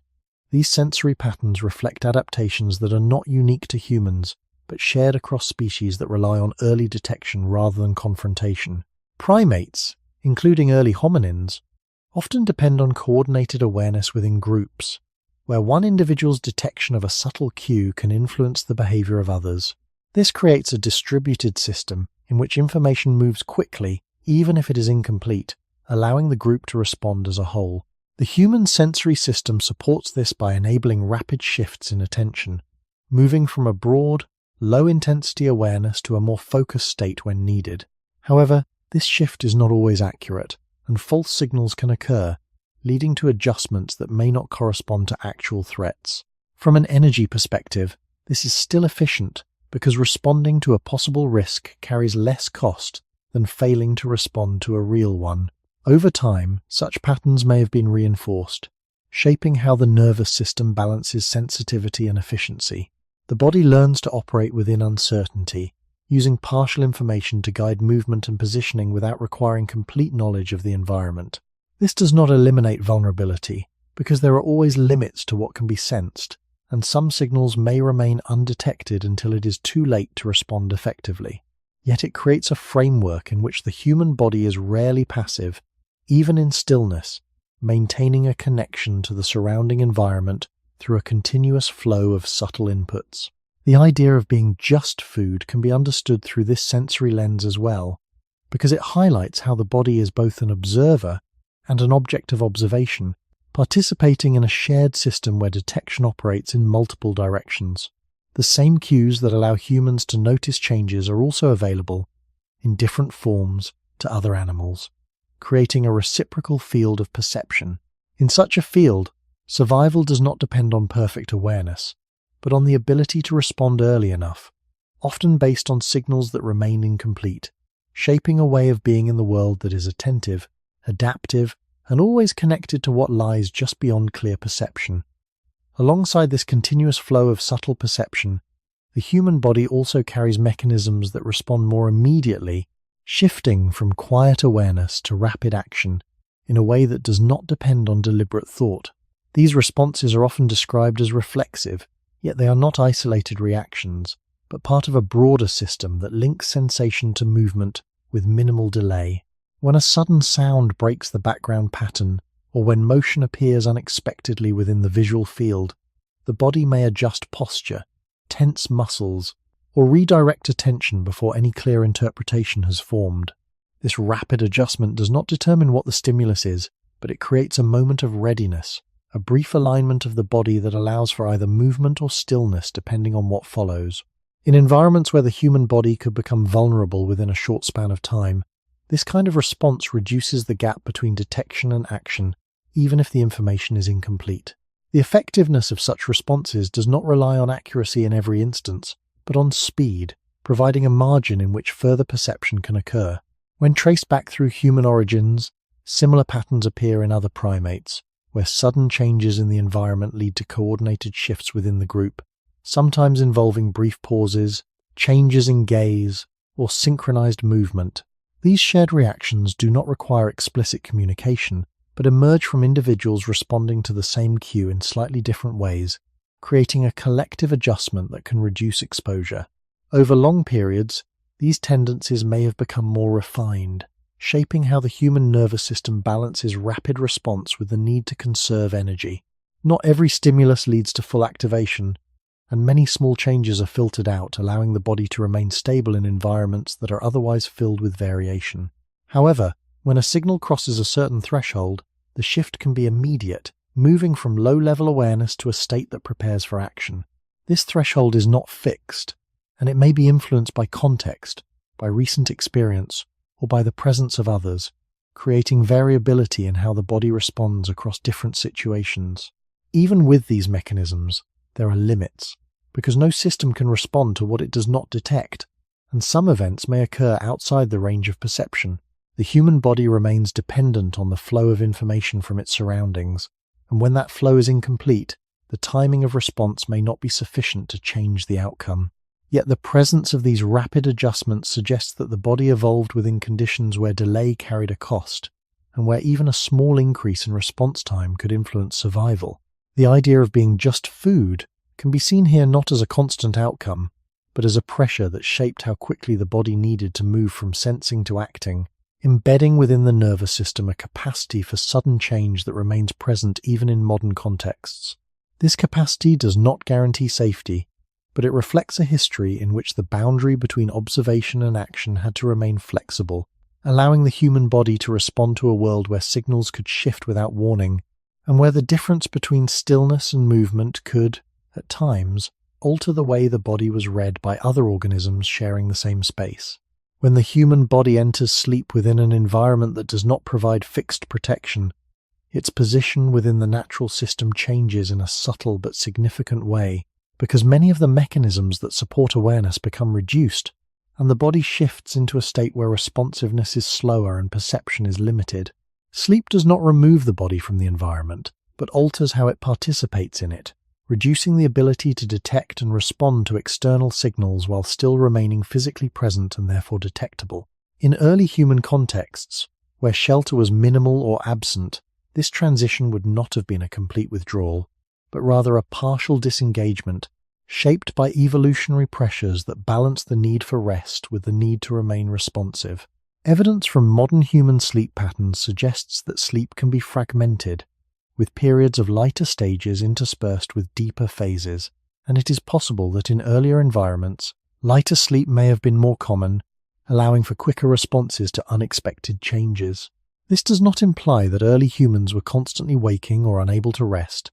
these sensory patterns reflect adaptations that are not unique to humans, but shared across species that rely on early detection rather than confrontation. Primates, including early hominins, often depend on coordinated awareness within groups, where one individual's detection of a subtle cue can influence the behavior of others. This creates a distributed system in which information moves quickly, even if it is incomplete, allowing the group to respond as a whole. The human sensory system supports this by enabling rapid shifts in attention, moving from a broad, low-intensity awareness to a more focused state when needed. However, this shift is not always accurate, and false signals can occur, leading to adjustments that may not correspond to actual threats. From an energy perspective, this is still efficient because responding to a possible risk carries less cost than failing to respond to a real one. Over time, such patterns may have been reinforced, shaping how the nervous system balances sensitivity and efficiency. The body learns to operate within uncertainty, using partial information to guide movement and positioning without requiring complete knowledge of the environment. This does not eliminate vulnerability, because there are always limits to what can be sensed, and some signals may remain undetected until it is too late to respond effectively. Yet it creates a framework in which the human body is rarely passive, even in stillness, maintaining a connection to the surrounding environment through a continuous flow of subtle inputs. The idea of being just food can be understood through this sensory lens as well, because it highlights how the body is both an observer and an object of observation, participating in a shared system where detection operates in multiple directions. The same cues that allow humans to notice changes are also available, in different forms, to other animals, creating a reciprocal field of perception. In such a field, survival does not depend on perfect awareness, but on the ability to respond early enough, often based on signals that remain incomplete, shaping a way of being in the world that is attentive, adaptive, and always connected to what lies just beyond clear perception. Alongside this continuous flow of subtle perception, the human body also carries mechanisms that respond more immediately, shifting from quiet awareness to rapid action in a way that does not depend on deliberate thought. These responses are often described as reflexive, yet they are not isolated reactions, but part of a broader system that links sensation to movement with minimal delay. When a sudden sound breaks the background pattern, or when motion appears unexpectedly within the visual field, the body may adjust posture, tense muscles, or redirect attention before any clear interpretation has formed. This rapid adjustment does not determine what the stimulus is, but it creates a moment of readiness, a brief alignment of the body that allows for either movement or stillness depending on what follows. In environments where the human body could become vulnerable within a short span of time, this kind of response reduces the gap between detection and action, even if the information is incomplete. The effectiveness of such responses does not rely on accuracy in every instance, but on speed, providing a margin in which further perception can occur. When traced back through human origins, similar patterns appear in other primates, where sudden changes in the environment lead to coordinated shifts within the group, sometimes involving brief pauses, changes in gaze, or synchronized movement. These shared reactions do not require explicit communication, but emerge from individuals responding to the same cue in slightly different ways, creating a collective adjustment that can reduce exposure. Over long periods, these tendencies may have become more refined, shaping how the human nervous system balances rapid response with the need to conserve energy. Not every stimulus leads to full activation, and many small changes are filtered out, allowing the body to remain stable in environments that are otherwise filled with variation. However, when a signal crosses a certain threshold, the shift can be immediate, moving from low-level awareness to a state that prepares for action. This threshold is not fixed, and it may be influenced by context, by recent experience, or by the presence of others, creating variability in how the body responds across different situations. Even with these mechanisms, there are limits, because no system can respond to what it does not detect, and some events may occur outside the range of perception. The human body remains dependent on the flow of information from its surroundings, and when that flow is incomplete, the timing of response may not be sufficient to change the outcome. Yet the presence of these rapid adjustments suggests that the body evolved within conditions where delay carried a cost, and where even a small increase in response time could influence survival. The idea of being just food can be seen here not as a constant outcome, but as a pressure that shaped how quickly the body needed to move from sensing to acting, embedding within the nervous system a capacity for sudden change that remains present even in modern contexts. This capacity does not guarantee safety, but it reflects a history in which the boundary between observation and action had to remain flexible, allowing the human body to respond to a world where signals could shift without warning, and where the difference between stillness and movement could, at times, alter the way the body was read by other organisms sharing the same space. When the human body enters sleep within an environment that does not provide fixed protection, its position within the natural system changes in a subtle but significant way, because many of the mechanisms that support awareness become reduced, and the body shifts into a state where responsiveness is slower and perception is limited. Sleep does not remove the body from the environment, but alters how it participates in it, reducing the ability to detect and respond to external signals while still remaining physically present and therefore detectable. In early human contexts, where shelter was minimal or absent, this transition would not have been a complete withdrawal, but rather a partial disengagement, shaped by evolutionary pressures that balance the need for rest with the need to remain responsive. Evidence from modern human sleep patterns suggests that sleep can be fragmented, with periods of lighter stages interspersed with deeper phases, and it is possible that in earlier environments, lighter sleep may have been more common, allowing for quicker responses to unexpected changes. This does not imply that early humans were constantly waking or unable to rest,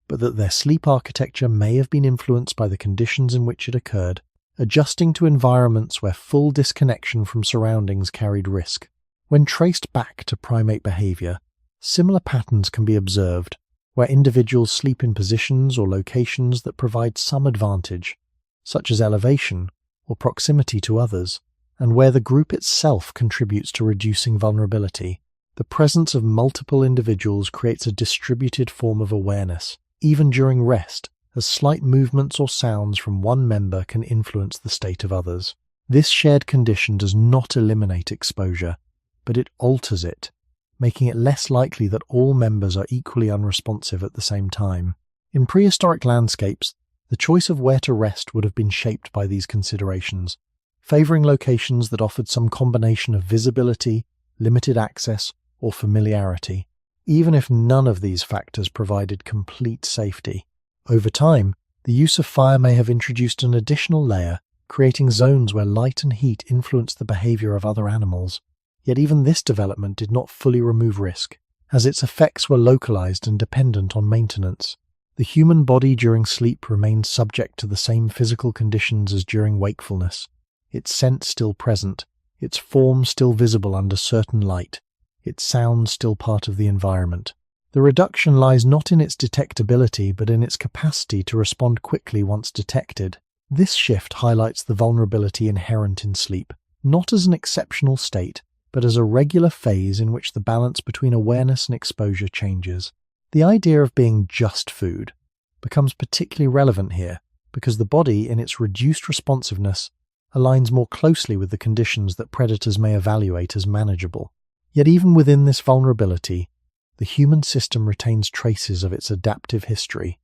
but that their sleep architecture may have been influenced by the conditions in which it occurred, adjusting to environments where full disconnection from surroundings carried risk. When traced back to primate behavior, similar patterns can be observed, where individuals sleep in positions or locations that provide some advantage, such as elevation or proximity to others, and where the group itself contributes to reducing vulnerability. The presence of multiple individuals creates a distributed form of awareness, even during rest, as slight movements or sounds from one member can influence the state of others. This shared condition does not eliminate exposure, but it alters it, making it less likely that all members are equally unresponsive at the same time. In prehistoric landscapes, the choice of where to rest would have been shaped by these considerations, favoring locations that offered some combination of visibility, limited access, or familiarity, even if none of these factors provided complete safety. Over time, the use of fire may have introduced an additional layer, creating zones where light and heat influenced the behavior of other animals. Yet even this development did not fully remove risk, as its effects were localized and dependent on maintenance. The human body during sleep remained subject to the same physical conditions as during wakefulness, its scent still present, its form still visible under certain light, its sound still part of the environment. The reduction lies not in its detectability but in its capacity to respond quickly once detected. This shift highlights the vulnerability inherent in sleep, not as an exceptional state, but as a regular phase in which the balance between awareness and exposure changes. The idea of being just food becomes particularly relevant here, because the body, in its reduced responsiveness, aligns more closely with the conditions that predators may evaluate as manageable. Yet even within this vulnerability, the human system retains traces of its adaptive history,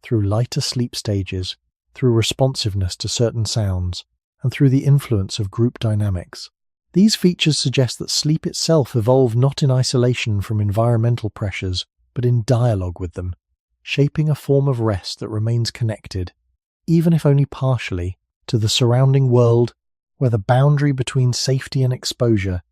through lighter sleep stages, through responsiveness to certain sounds, and through the influence of group dynamics. These features suggest that sleep itself evolved not in isolation from environmental pressures, but in dialogue with them, shaping a form of rest that remains connected, even if only partially, to the surrounding world, where the boundary between safety and exposure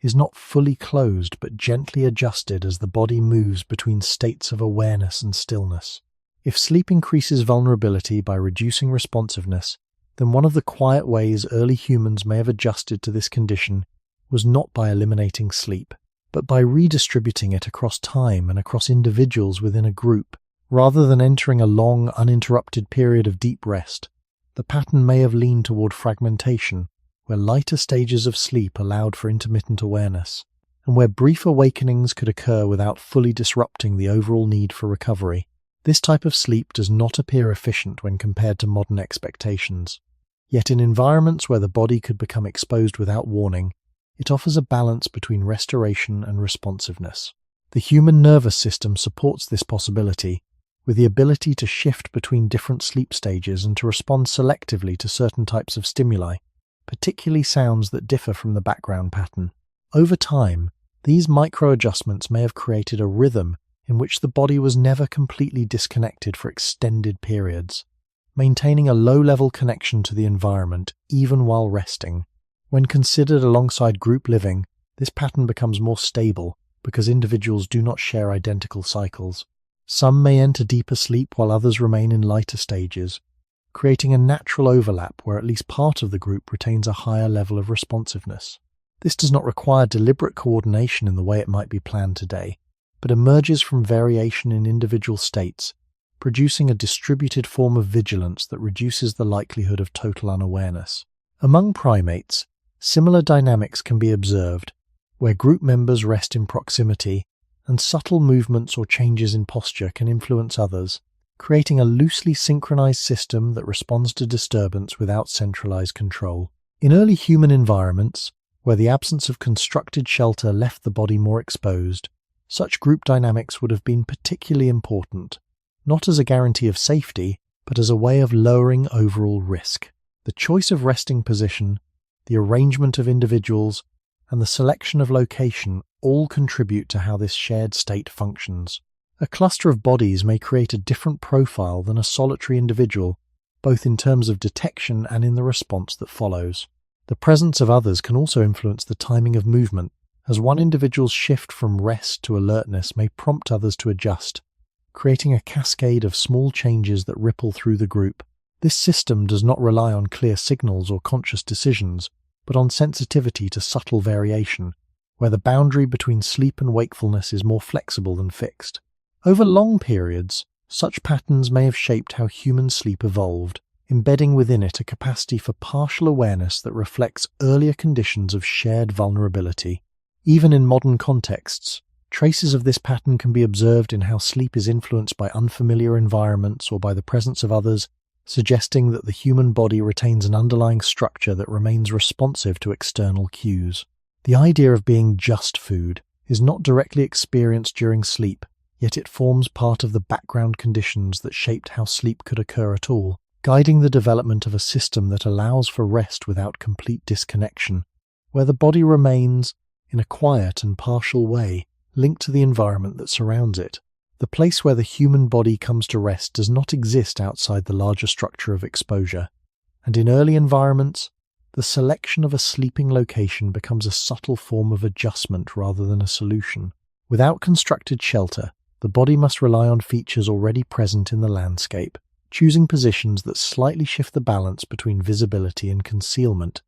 is not fully closed but gently adjusted as the body moves between states of awareness and stillness. If sleep increases vulnerability by reducing responsiveness, then one of the quiet ways early humans may have adjusted to this condition was not by eliminating sleep, but by redistributing it across time and across individuals within a group. Rather than entering a long, uninterrupted period of deep rest, the pattern may have leaned toward fragmentation, where lighter stages of sleep allowed for intermittent awareness, and where brief awakenings could occur without fully disrupting the overall need for recovery. This type of sleep does not appear efficient when compared to modern expectations. Yet in environments where the body could become exposed without warning, it offers a balance between restoration and responsiveness. The human nervous system supports this possibility, with the ability to shift between different sleep stages and to respond selectively to certain types of stimuli, particularly sounds that differ from the background pattern. Over time, these micro-adjustments may have created a rhythm in which the body was never completely disconnected for extended periods, maintaining a low-level connection to the environment even while resting. When considered alongside group living, this pattern becomes more stable because individuals do not share identical cycles. Some may enter deeper sleep while others remain in lighter stages, creating a natural overlap where at least part of the group retains a higher level of responsiveness. This does not require deliberate coordination in the way it might be planned today, but emerges from variation in individual states, producing a distributed form of vigilance that reduces the likelihood of total unawareness. Among primates, similar dynamics can be observed, where group members rest in proximity, and subtle movements or changes in posture can influence others, creating a loosely synchronized system that responds to disturbance without centralized control. In early human environments, where the absence of constructed shelter left the body more exposed, such group dynamics would have been particularly important, not as a guarantee of safety, but as a way of lowering overall risk. The choice of resting position, the arrangement of individuals, and the selection of location all contribute to how this shared state functions. A cluster of bodies may create a different profile than a solitary individual, both in terms of detection and in the response that follows. The presence of others can also influence the timing of movement, as one individual's shift from rest to alertness may prompt others to adjust, creating a cascade of small changes that ripple through the group. This system does not rely on clear signals or conscious decisions, but on sensitivity to subtle variation, where the boundary between sleep and wakefulness is more flexible than fixed. Over long periods, such patterns may have shaped how human sleep evolved, embedding within it a capacity for partial awareness that reflects earlier conditions of shared vulnerability. Even in modern contexts, traces of this pattern can be observed in how sleep is influenced by unfamiliar environments or by the presence of others, suggesting that the human body retains an underlying structure that remains responsive to external cues. The idea of being just food is not directly experienced during sleep, yet it forms part of the background conditions that shaped how sleep could occur at all, guiding the development of a system that allows for rest without complete disconnection, where the body remains, in a quiet and partial way, linked to the environment that surrounds it. The place where the human body comes to rest does not exist outside the larger structure of exposure, and in early environments, the selection of a sleeping location becomes a subtle form of adjustment rather than a solution. Without constructed shelter, the body must rely on features already present in the landscape, choosing positions that slightly shift the balance between visibility and concealment,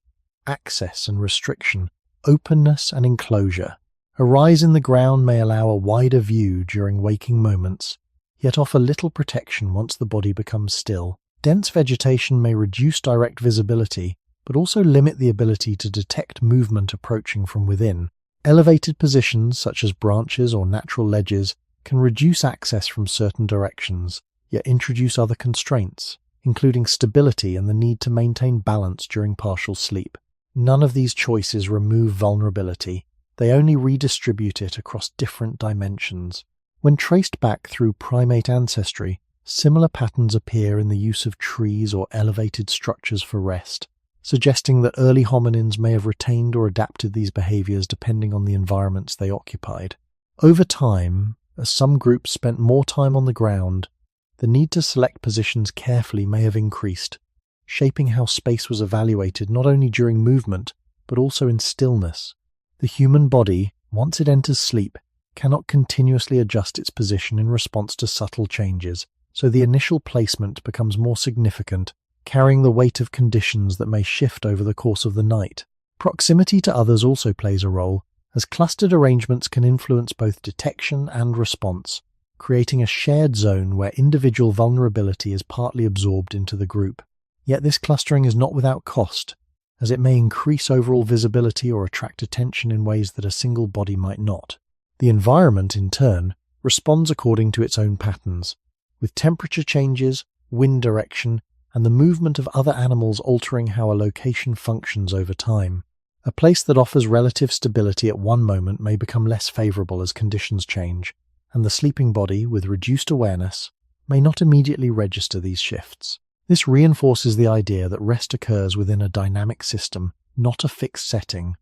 access and restriction, openness and enclosure. A rise in the ground may allow a wider view during waking moments, yet offer little protection once the body becomes still. Dense vegetation may reduce direct visibility, but also limit the ability to detect movement approaching from within. Elevated positions, such as branches or natural ledges, can reduce access from certain directions, yet introduce other constraints. including stability and the need to maintain balance during partial sleep. None of these choices remove vulnerability. They only redistribute it across different dimensions. When traced back through primate ancestry, similar patterns appear in the use of trees or elevated structures for rest, suggesting that early hominins may have retained or adapted these behaviors depending on the environments they occupied. Over time, as some groups spent more time on the ground, the need to select positions carefully may have increased, shaping how space was evaluated not only during movement, but also in stillness. The human body, once it enters sleep, cannot continuously adjust its position in response to subtle changes, so the initial placement becomes more significant, carrying the weight of conditions that may shift over the course of the night. Proximity to others also plays a role, as clustered arrangements can influence both detection and response, creating a shared zone where individual vulnerability is partly absorbed into the group. Yet this clustering is not without cost, as it may increase overall visibility or attract attention in ways that a single body might not. The environment, in turn, responds according to its own patterns, with temperature changes, wind direction, and the movement of other animals altering how a location functions over time. A place that offers relative stability at one moment may become less favorable as conditions change, and the sleeping body, with reduced awareness, may not immediately register these shifts. This reinforces the idea that rest occurs within a dynamic system, not a fixed setting,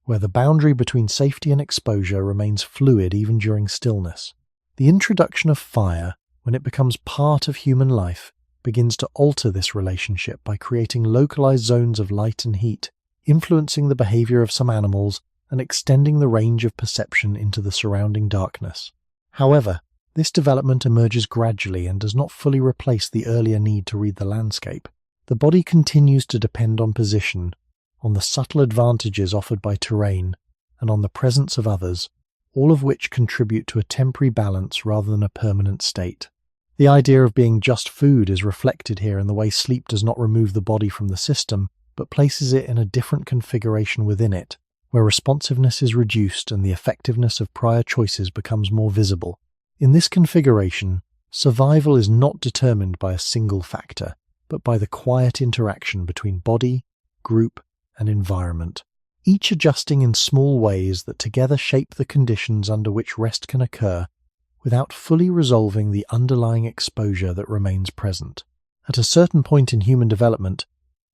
where the boundary between safety and exposure remains fluid even during stillness. The introduction of fire, when it becomes part of human life, begins to alter this relationship by creating localized zones of light and heat, influencing the behavior of some animals and extending the range of perception into the surrounding darkness. However, this development emerges gradually and does not fully replace the earlier need to read the landscape. The body continues to depend on position, on the subtle advantages offered by terrain, and on the presence of others, all of which contribute to a temporary balance rather than a permanent state. The idea of being just food is reflected here in the way sleep does not remove the body from the system, but places it in a different configuration within it, where responsiveness is reduced and the effectiveness of prior choices becomes more visible. In this configuration, survival is not determined by a single factor, but by the quiet interaction between body, group, and environment, each adjusting in small ways that together shape the conditions under which rest can occur, without fully resolving the underlying exposure that remains present. At a certain point in human development,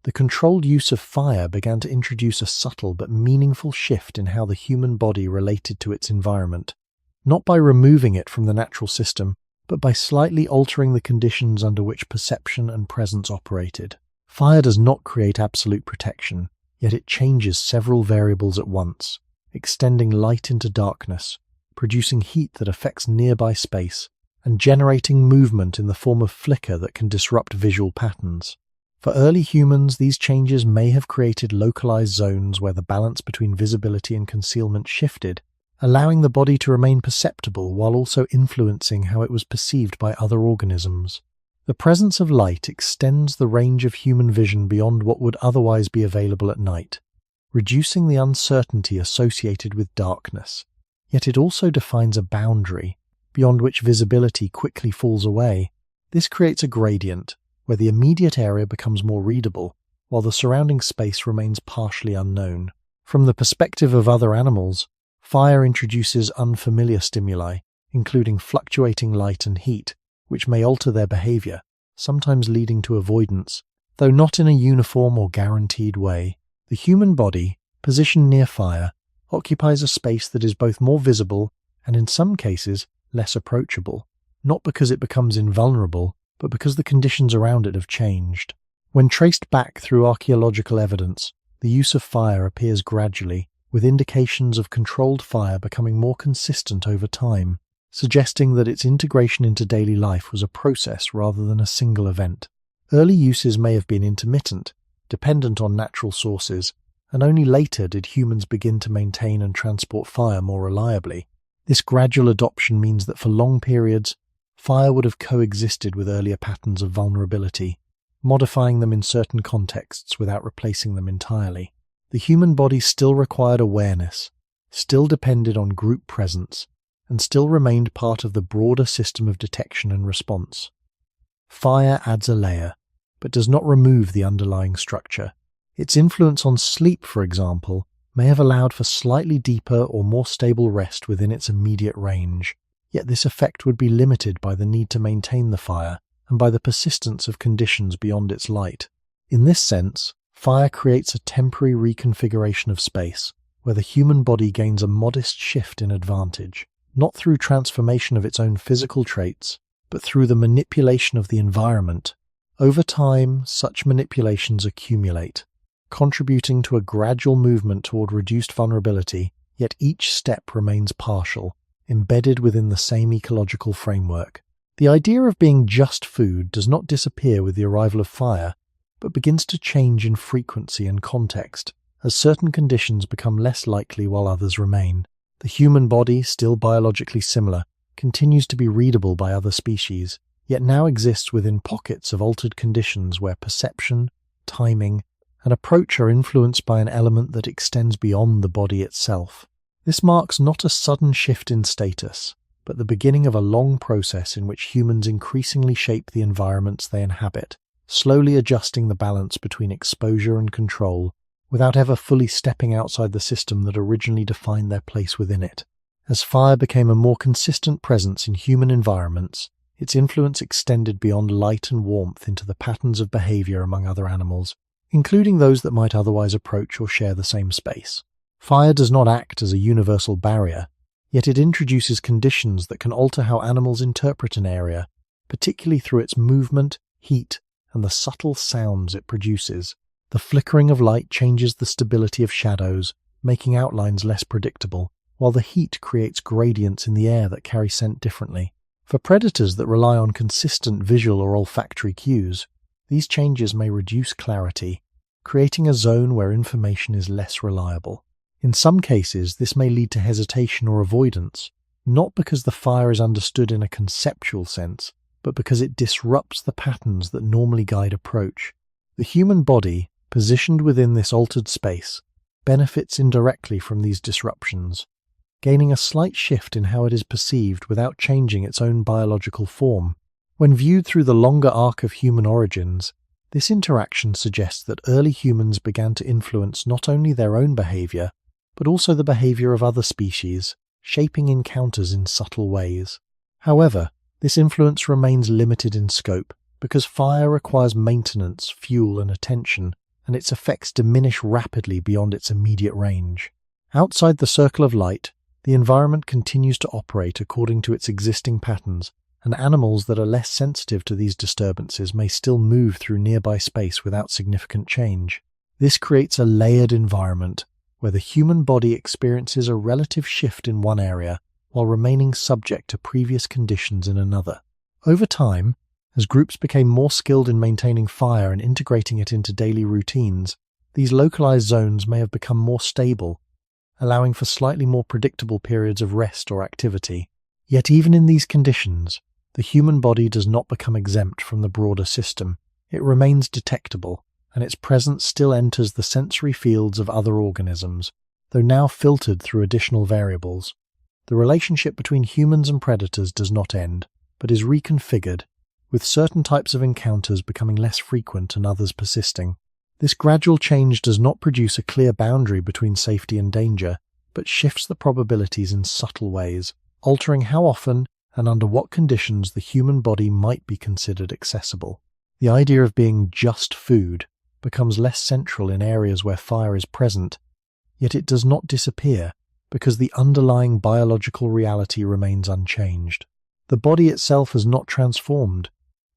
the controlled use of fire began to introduce a subtle but meaningful shift in how the human body related to its environment, not by removing it from the natural system, but by slightly altering the conditions under which perception and presence operated. Fire does not create absolute protection, yet it changes several variables at once, extending light into darkness, producing heat that affects nearby space, and generating movement in the form of flicker that can disrupt visual patterns. For early humans, these changes may have created localized zones where the balance between visibility and concealment shifted, allowing the body to remain perceptible while also influencing how it was perceived by other organisms. The presence of light extends the range of human vision beyond what would otherwise be available at night, reducing the uncertainty associated with darkness. Yet it also defines a boundary, beyond which visibility quickly falls away. This creates a gradient, where the immediate area becomes more readable, while the surrounding space remains partially unknown. From the perspective of other animals, fire introduces unfamiliar stimuli, including fluctuating light and heat, which may alter their behavior, sometimes leading to avoidance, though not in a uniform or guaranteed way. The human body, positioned near fire, occupies a space that is both more visible and, in some cases, less approachable, not because it becomes invulnerable, but because the conditions around it have changed. When traced back through archaeological evidence, the use of fire appears gradually, with indications of controlled fire becoming more consistent over time, suggesting that its integration into daily life was a process rather than a single event. Early uses may have been intermittent, dependent on natural sources, and only later did humans begin to maintain and transport fire more reliably. This gradual adoption means that for long periods, fire would have coexisted with earlier patterns of vulnerability, modifying them in certain contexts without replacing them entirely. The human body still required awareness, still depended on group presence, and still remained part of the broader system of detection and response. Fire adds a layer, but does not remove the underlying structure. Its influence on sleep, for example, may have allowed for slightly deeper or more stable rest within its immediate range, yet this effect would be limited by the need to maintain the fire and by the persistence of conditions beyond its light. In this sense, fire creates a temporary reconfiguration of space, where the human body gains a modest shift in advantage, not through transformation of its own physical traits, but through the manipulation of the environment. Over time, such manipulations accumulate, contributing to a gradual movement toward reduced vulnerability, yet each step remains partial, embedded within the same ecological framework. The idea of being just food does not disappear with the arrival of fire, but begins to change in frequency and context, as certain conditions become less likely while others remain. The human body, still biologically similar, continues to be readable by other species, yet now exists within pockets of altered conditions where perception, timing, and approach are influenced by an element that extends beyond the body itself. This marks not a sudden shift in status, but the beginning of a long process in which humans increasingly shape the environments they inhabit, slowly adjusting the balance between exposure and control, without ever fully stepping outside the system that originally defined their place within it. As fire became a more consistent presence in human environments, its influence extended beyond light and warmth into the patterns of behavior among other animals, including those that might otherwise approach or share the same space. Fire does not act as a universal barrier, yet it introduces conditions that can alter how animals interpret an area, particularly through its movement, heat, and the subtle sounds it produces. The flickering of light changes the stability of shadows, making outlines less predictable, while the heat creates gradients in the air that carry scent differently. For predators that rely on consistent visual or olfactory cues, these changes may reduce clarity, creating a zone where information is less reliable. In some cases, this may lead to hesitation or avoidance, not because the fire is understood in a conceptual sense, but because it disrupts the patterns that normally guide approach. The human body, positioned within this altered space, benefits indirectly from these disruptions, gaining a slight shift in how it is perceived without changing its own biological form. When viewed through the longer arc of human origins, this interaction suggests that early humans began to influence not only their own behavior, but also the behavior of other species, shaping encounters in subtle ways. However, this influence remains limited in scope, because fire requires maintenance, fuel, and attention, and its effects diminish rapidly beyond its immediate range. Outside the circle of light, the environment continues to operate according to its existing patterns, and animals that are less sensitive to these disturbances may still move through nearby space without significant change. This creates a layered environment, where the human body experiences a relative shift in one area while remaining subject to previous conditions in another. Over time, as groups became more skilled in maintaining fire and integrating it into daily routines, these localized zones may have become more stable, allowing for slightly more predictable periods of rest or activity. Yet even in these conditions, the human body does not become exempt from the broader system. It remains detectable, and its presence still enters the sensory fields of other organisms, though now filtered through additional variables. The relationship between humans and predators does not end, but is reconfigured, with certain types of encounters becoming less frequent and others persisting. This gradual change does not produce a clear boundary between safety and danger, but shifts the probabilities in subtle ways, altering how often and under what conditions the human body might be considered accessible. The idea of being just food becomes less central in areas where fire is present, yet it does not disappear because the underlying biological reality remains unchanged. The body itself has not transformed.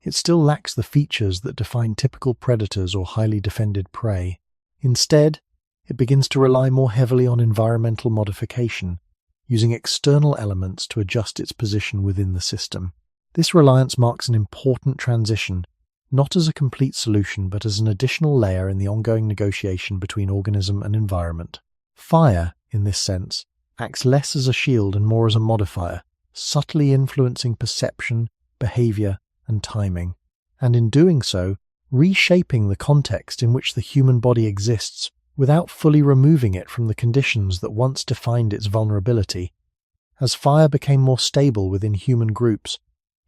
It still lacks the features that define typical predators or highly defended prey. Instead, it begins to rely more heavily on environmental modification, using external elements to adjust its position within the system. This reliance marks an important transition, not as a complete solution but as an additional layer in the ongoing negotiation between organism and environment. Fire, in this sense, acts less as a shield and more as a modifier, subtly influencing perception, behavior, and timing, and in doing so, reshaping the context in which the human body exists without fully removing it from the conditions that once defined its vulnerability. As fire became more stable within human groups,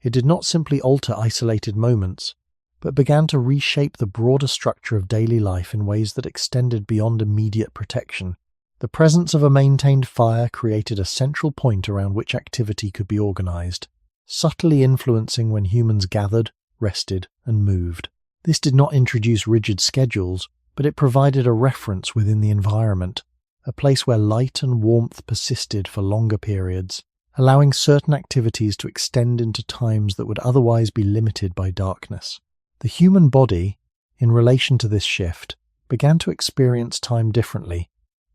it did not simply alter isolated moments, but began to reshape the broader structure of daily life in ways that extended beyond immediate protection. The presence of a maintained fire created a central point around which activity could be organized, subtly influencing when humans gathered, rested, and moved. This did not introduce rigid schedules, but it provided a reference within the environment, a place where light and warmth persisted for longer periods, allowing certain activities to extend into times that would otherwise be limited by darkness. The human body, in relation to this shift, began to experience time differently,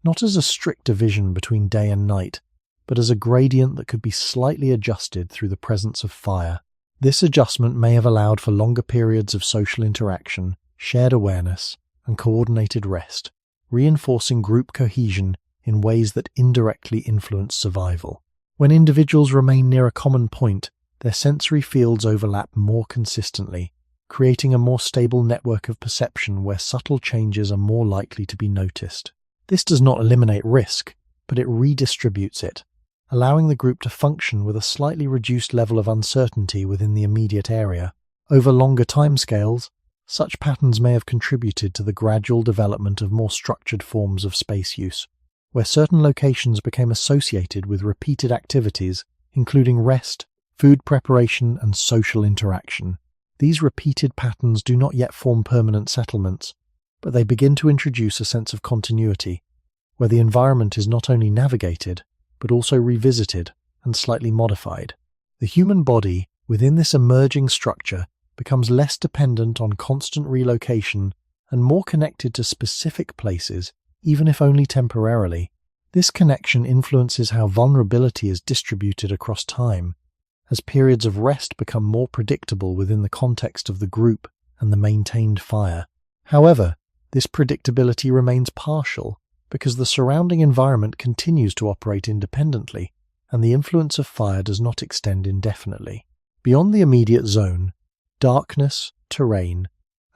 not as a strict division between day and night, but as a gradient that could be slightly adjusted through the presence of fire. This adjustment may have allowed for longer periods of social interaction, shared awareness, and coordinated rest, reinforcing group cohesion in ways that indirectly influence survival. When individuals remain near a common point, their sensory fields overlap more consistently, creating a more stable network of perception where subtle changes are more likely to be noticed. This does not eliminate risk, but it redistributes it, allowing the group to function with a slightly reduced level of uncertainty within the immediate area. Over longer timescales, such patterns may have contributed to the gradual development of more structured forms of space use, where certain locations became associated with repeated activities, including rest, food preparation, and social interaction. These repeated patterns do not yet form permanent settlements, but they begin to introduce a sense of continuity, where the environment is not only navigated, but also revisited and slightly modified. The human body, within this emerging structure, becomes less dependent on constant relocation and more connected to specific places, even if only temporarily. This connection influences how vulnerability is distributed across time, as periods of rest become more predictable within the context of the group and the maintained fire. However, this predictability remains partial because the surrounding environment continues to operate independently, and the influence of fire does not extend indefinitely. Beyond the immediate zone, darkness, terrain,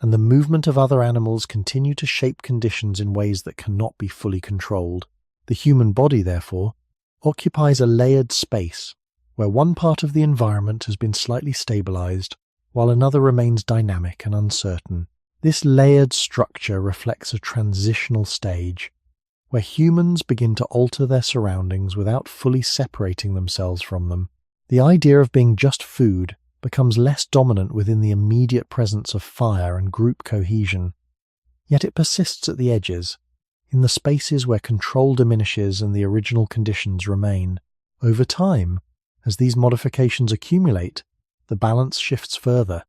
and the movement of other animals continue to shape conditions in ways that cannot be fully controlled. The human body, therefore, occupies a layered space, where one part of the environment has been slightly stabilized, while another remains dynamic and uncertain. This layered structure reflects a transitional stage, where humans begin to alter their surroundings without fully separating themselves from them. The idea of being just food becomes less dominant within the immediate presence of fire and group cohesion, yet it persists at the edges, in the spaces where control diminishes and the original conditions remain. Over time, as these modifications accumulate, the balance shifts further,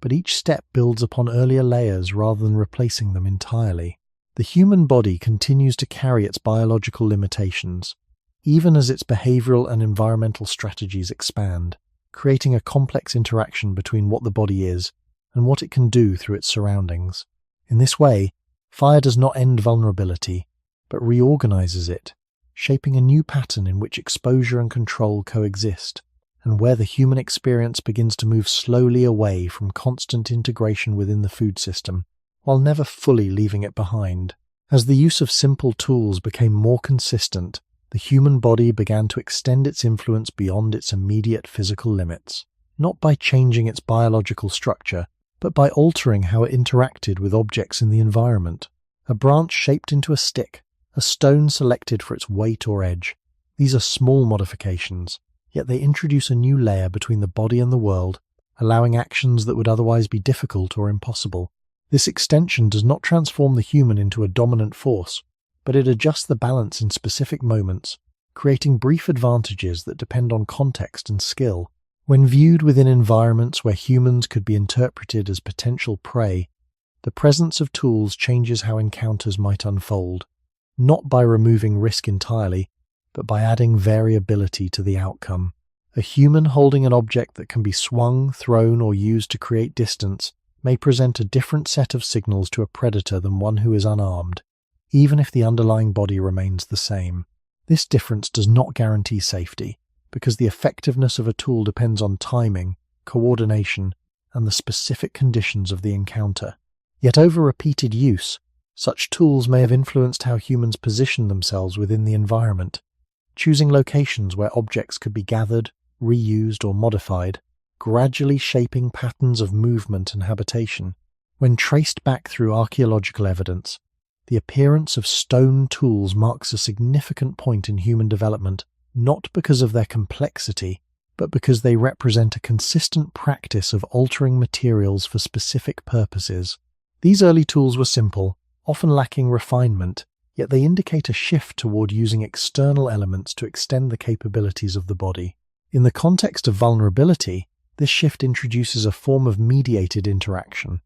but each step builds upon earlier layers rather than replacing them entirely. The human body continues to carry its biological limitations, even as its behavioral and environmental strategies expand, creating a complex interaction between what the body is and what it can do through its surroundings. In this way, fire does not end vulnerability, but reorganizes it, shaping a new pattern in which exposure and control coexist, and where the human experience begins to move slowly away from constant integration within the food system, while never fully leaving it behind. As the use of simple tools became more consistent, the human body began to extend its influence beyond its immediate physical limits, not by changing its biological structure, but by altering how it interacted with objects in the environment. A branch shaped into a stick, a stone selected for its weight or edge. These are small modifications, yet they introduce a new layer between the body and the world, allowing actions that would otherwise be difficult or impossible. This extension does not transform the human into a dominant force, but it adjusts the balance in specific moments, creating brief advantages that depend on context and skill. When viewed within environments where humans could be interpreted as potential prey, the presence of tools changes how encounters might unfold, not by removing risk entirely, but by adding variability to the outcome. A human holding an object that can be swung, thrown, or used to create distance may present a different set of signals to a predator than one who is unarmed, even if the underlying body remains the same. This difference does not guarantee safety, because the effectiveness of a tool depends on timing, coordination, and the specific conditions of the encounter. Yet over repeated use, such tools may have influenced how humans position themselves within the environment, choosing locations where objects could be gathered, reused, or modified, gradually shaping patterns of movement and habitation. When traced back through archaeological evidence, the appearance of stone tools marks a significant point in human development, not because of their complexity, but because they represent a consistent practice of altering materials for specific purposes. These early tools were simple, often lacking refinement, yet they indicate a shift toward using external elements to extend the capabilities of the body. In the context of vulnerability, this shift introduces a form of mediated interaction,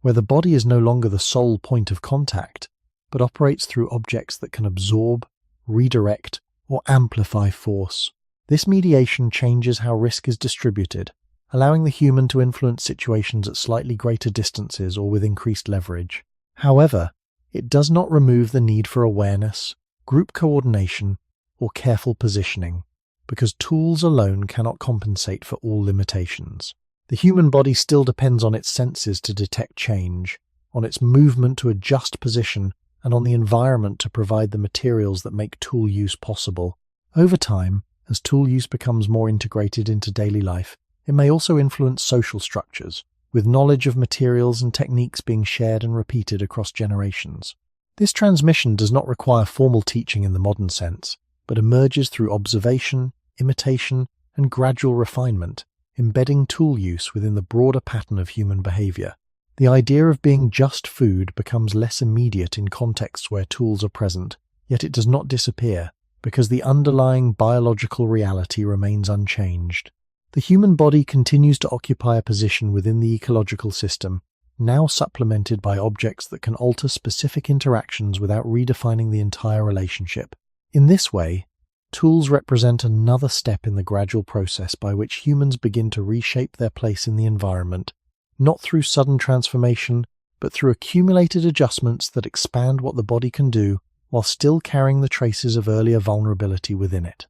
where the body is no longer the sole point of contact, but operates through objects that can absorb, redirect, or amplify force. This mediation changes how risk is distributed, allowing the human to influence situations at slightly greater distances or with increased leverage. However, it does not remove the need for awareness, group coordination, or careful positioning, because tools alone cannot compensate for all limitations. The human body still depends on its senses to detect change, on its movement to adjust position, and on the environment to provide the materials that make tool use possible. Over time, as tool use becomes more integrated into daily life, it may also influence social structures, with knowledge of materials and techniques being shared and repeated across generations. This transmission does not require formal teaching in the modern sense, but emerges through observation, imitation, and gradual refinement, embedding tool use within the broader pattern of human behavior. The idea of being just food becomes less immediate in contexts where tools are present, yet it does not disappear, because the underlying biological reality remains unchanged. The human body continues to occupy a position within the ecological system, now supplemented by objects that can alter specific interactions without redefining the entire relationship. In this way, tools represent another step in the gradual process by which humans begin to reshape their place in the environment, not through sudden transformation, but through accumulated adjustments that expand what the body can do while still carrying the traces of earlier vulnerability within it.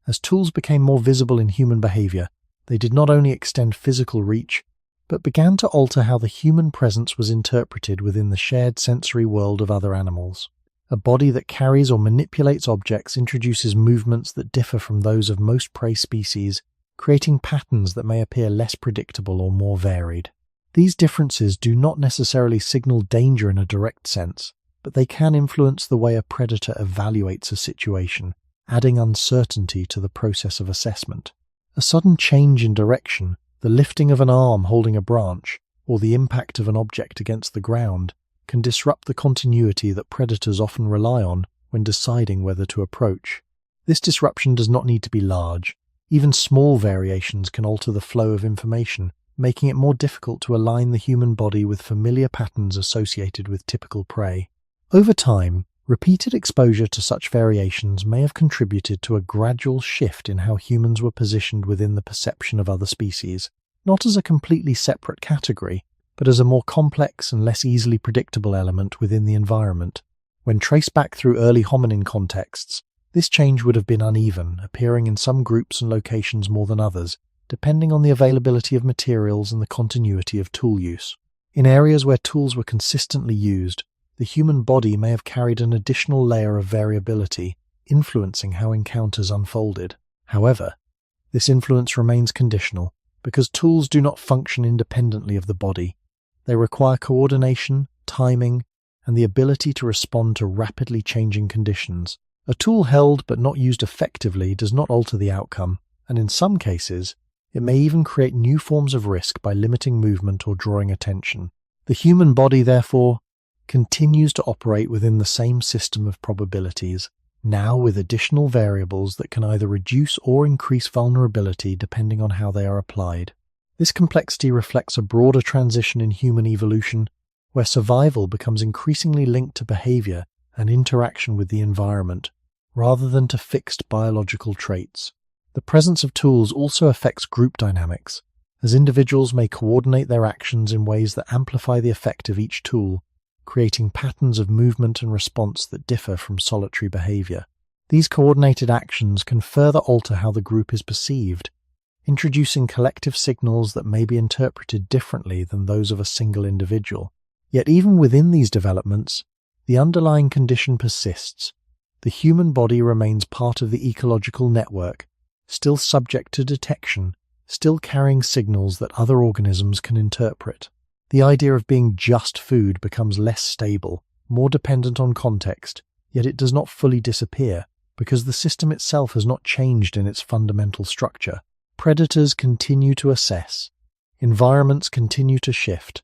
As tools became more visible in human behavior, they did not only extend physical reach, but began to alter how the human presence was interpreted within the shared sensory world of other animals. A body that carries or manipulates objects introduces movements that differ from those of most prey species, creating patterns that may appear less predictable or more varied. These differences do not necessarily signal danger in a direct sense, but they can influence the way a predator evaluates a situation, adding uncertainty to the process of assessment. A sudden change in direction, the lifting of an arm holding a branch, or the impact of an object against the ground, can disrupt the continuity that predators often rely on when deciding whether to approach. This disruption does not need to be large. Even small variations can alter the flow of information, making it more difficult to align the human body with familiar patterns associated with typical prey. Over time, repeated exposure to such variations may have contributed to a gradual shift in how humans were positioned within the perception of other species, not as a completely separate category, but as a more complex and less easily predictable element within the environment. When traced back through early hominin contexts, this change would have been uneven, appearing in some groups and locations more than others, depending on the availability of materials and the continuity of tool use. In areas where tools were consistently used, the human body may have carried an additional layer of variability, influencing how encounters unfolded. However, this influence remains conditional, because tools do not function independently of the body. They require coordination, timing, and the ability to respond to rapidly changing conditions. A tool held but not used effectively does not alter the outcome, and in some cases, it may even create new forms of risk by limiting movement or drawing attention. The human body, therefore, continues to operate within the same system of probabilities, now with additional variables that can either reduce or increase vulnerability depending on how they are applied. This complexity reflects a broader transition in human evolution, where survival becomes increasingly linked to behavior and interaction with the environment, rather than to fixed biological traits. The presence of tools also affects group dynamics, as individuals may coordinate their actions in ways that amplify the effect of each tool, creating patterns of movement and response that differ from solitary behavior. These coordinated actions can further alter how the group is perceived, introducing collective signals that may be interpreted differently than those of a single individual. Yet even within these developments, the underlying condition persists. The human body remains part of the ecological network, still subject to detection, still carrying signals that other organisms can interpret. The idea of being just food becomes less stable, more dependent on context, yet it does not fully disappear, because the system itself has not changed in its fundamental structure. Predators continue to assess, environments continue to shift,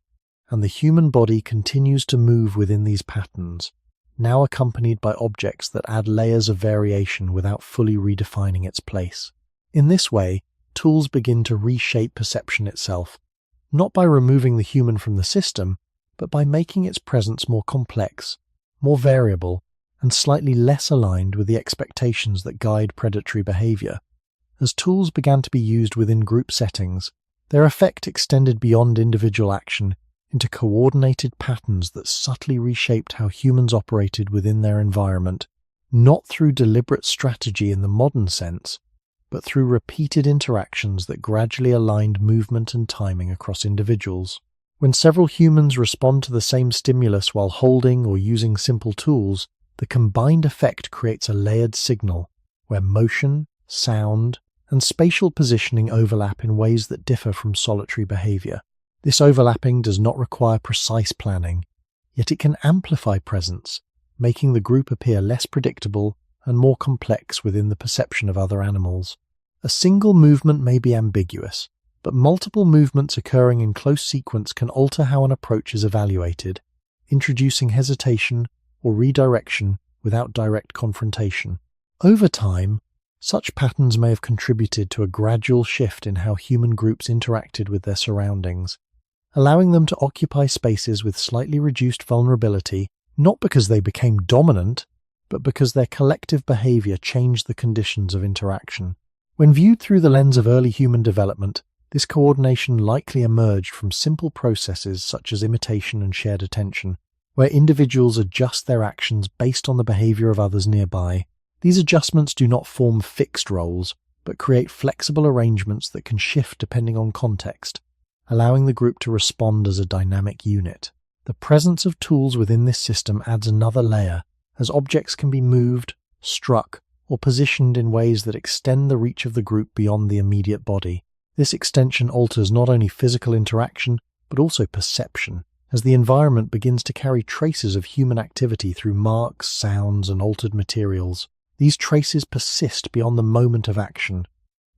and the human body continues to move within these patterns, now accompanied by objects that add layers of variation without fully redefining its place. In this way, tools begin to reshape perception itself, not by removing the human from the system, but by making its presence more complex, more variable, and slightly less aligned with the expectations that guide predatory behavior. As tools began to be used within group settings, their effect extended beyond individual action into coordinated patterns that subtly reshaped how humans operated within their environment, not through deliberate strategy in the modern sense, but through repeated interactions that gradually aligned movement and timing across individuals. When several humans respond to the same stimulus while holding or using simple tools, the combined effect creates a layered signal where motion, sound, and spatial positioning overlap in ways that differ from solitary behavior. This overlapping does not require precise planning, yet it can amplify presence, making the group appear less predictable and more complex within the perception of other animals. A single movement may be ambiguous, but multiple movements occurring in close sequence can alter how an approach is evaluated, introducing hesitation or redirection without direct confrontation. Over time, such patterns may have contributed to a gradual shift in how human groups interacted with their surroundings, allowing them to occupy spaces with slightly reduced vulnerability, not because they became dominant, but because their collective behavior changed the conditions of interaction. When viewed through the lens of early human development, this coordination likely emerged from simple processes such as imitation and shared attention, where individuals adjust their actions based on the behavior of others nearby. These adjustments do not form fixed roles, but create flexible arrangements that can shift depending on context, allowing the group to respond as a dynamic unit. The presence of tools within this system adds another layer, as objects can be moved, struck, or positioned in ways that extend the reach of the group beyond the immediate body. This extension alters not only physical interaction, but also perception, as the environment begins to carry traces of human activity through marks, sounds, and altered materials. These traces persist beyond the moment of action,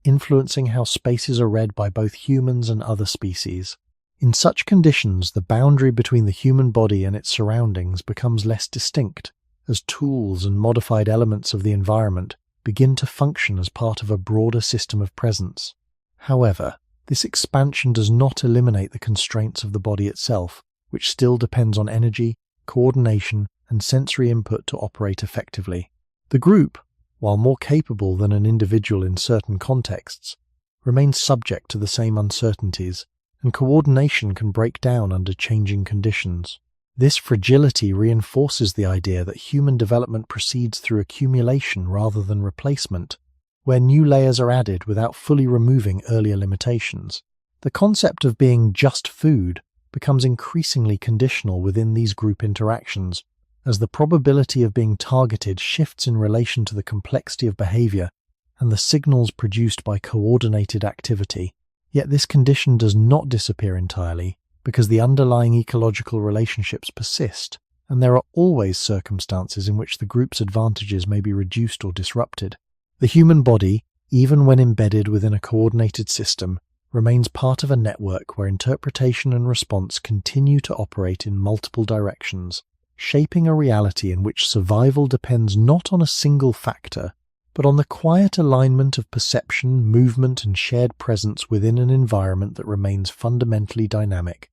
influencing how spaces are read by both humans and other species. In such conditions, the boundary between the human body and its surroundings becomes less distinct, as tools and modified elements of the environment begin to function as part of a broader system of presence. However, this expansion does not eliminate the constraints of the body itself, which still depends on energy, coordination, and sensory input to operate effectively. The group, while more capable than an individual in certain contexts, remains subject to the same uncertainties, and coordination can break down under changing conditions. This fragility reinforces the idea that human development proceeds through accumulation rather than replacement, where new layers are added without fully removing earlier limitations. The concept of being just food becomes increasingly conditional within these group interactions, as the probability of being targeted shifts in relation to the complexity of behavior and the signals produced by coordinated activity. Yet this condition does not disappear entirely, because the underlying ecological relationships persist, and there are always circumstances in which the group's advantages may be reduced or disrupted. The human body, even when embedded within a coordinated system, remains part of a network where interpretation and response continue to operate in multiple directions, shaping a reality in which survival depends not on a single factor, but on the quiet alignment of perception, movement, and shared presence within an environment that remains fundamentally dynamic.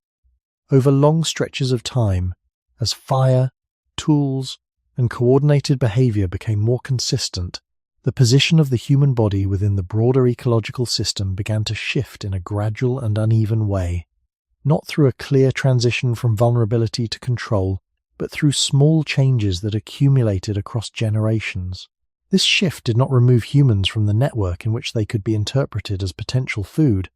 Over long stretches of time, as fire, tools, and coordinated behavior became more consistent, the position of the human body within the broader ecological system began to shift in a gradual and uneven way, not through a clear transition from vulnerability to control, but through small changes that accumulated across generations. This shift did not remove humans from the network in which they could be interpreted as potential food,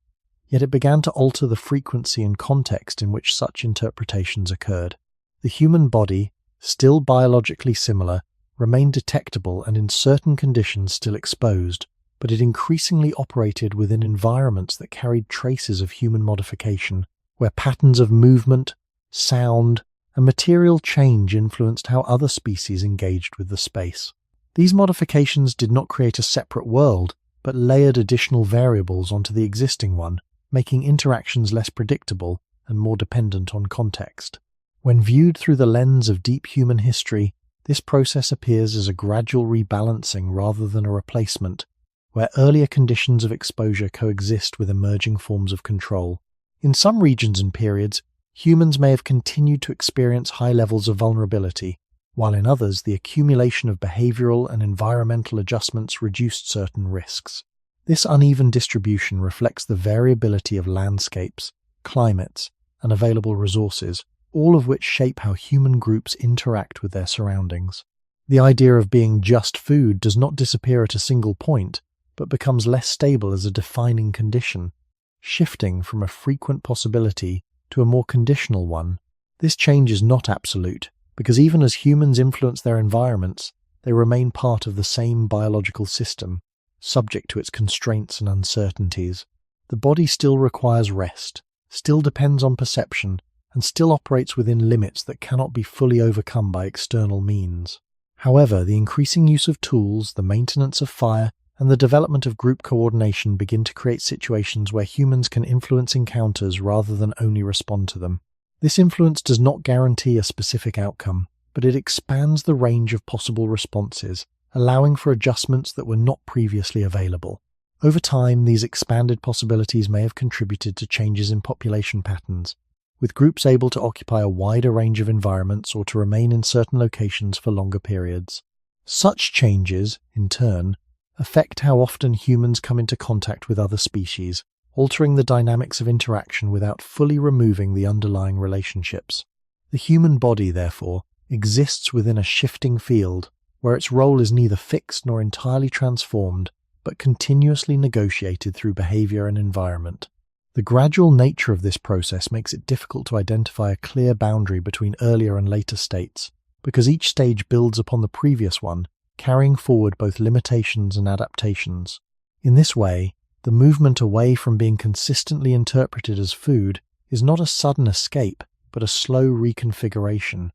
yet it began to alter the frequency and context in which such interpretations occurred. The human body, still biologically similar, remained detectable and in certain conditions still exposed, but it increasingly operated within environments that carried traces of human modification, where patterns of movement, sound, and material change influenced how other species engaged with the space. These modifications did not create a separate world, but layered additional variables onto the existing one, making interactions less predictable and more dependent on context. When viewed through the lens of deep human history, this process appears as a gradual rebalancing rather than a replacement, where earlier conditions of exposure coexist with emerging forms of control. In some regions and periods, humans may have continued to experience high levels of vulnerability, while in others the accumulation of behavioral and environmental adjustments reduced certain risks. This uneven distribution reflects the variability of landscapes, climates, and available resources, all of which shape how human groups interact with their surroundings. The idea of being just food does not disappear at a single point, but becomes less stable as a defining condition, shifting from a frequent possibility to a more conditional one. This change is not absolute, because even as humans influence their environments, they remain part of the same biological system, subject to its constraints and uncertainties. The body still requires rest, still depends on perception, and still operates within limits that cannot be fully overcome by external means. However, the increasing use of tools, the maintenance of fire, and the development of group coordination begin to create situations where humans can influence encounters rather than only respond to them. This influence does not guarantee a specific outcome, but it expands the range of possible responses, allowing for adjustments that were not previously available. Over time, these expanded possibilities may have contributed to changes in population patterns, with groups able to occupy a wider range of environments or to remain in certain locations for longer periods. Such changes, in turn, affect how often humans come into contact with other species, altering the dynamics of interaction without fully removing the underlying relationships. The human body, therefore, exists within a shifting field, where its role is neither fixed nor entirely transformed, but continuously negotiated through behavior and environment. The gradual nature of this process makes it difficult to identify a clear boundary between earlier and later states, because each stage builds upon the previous one, carrying forward both limitations and adaptations. In this way, the movement away from being consistently interpreted as food is not a sudden escape, but a slow reconfiguration,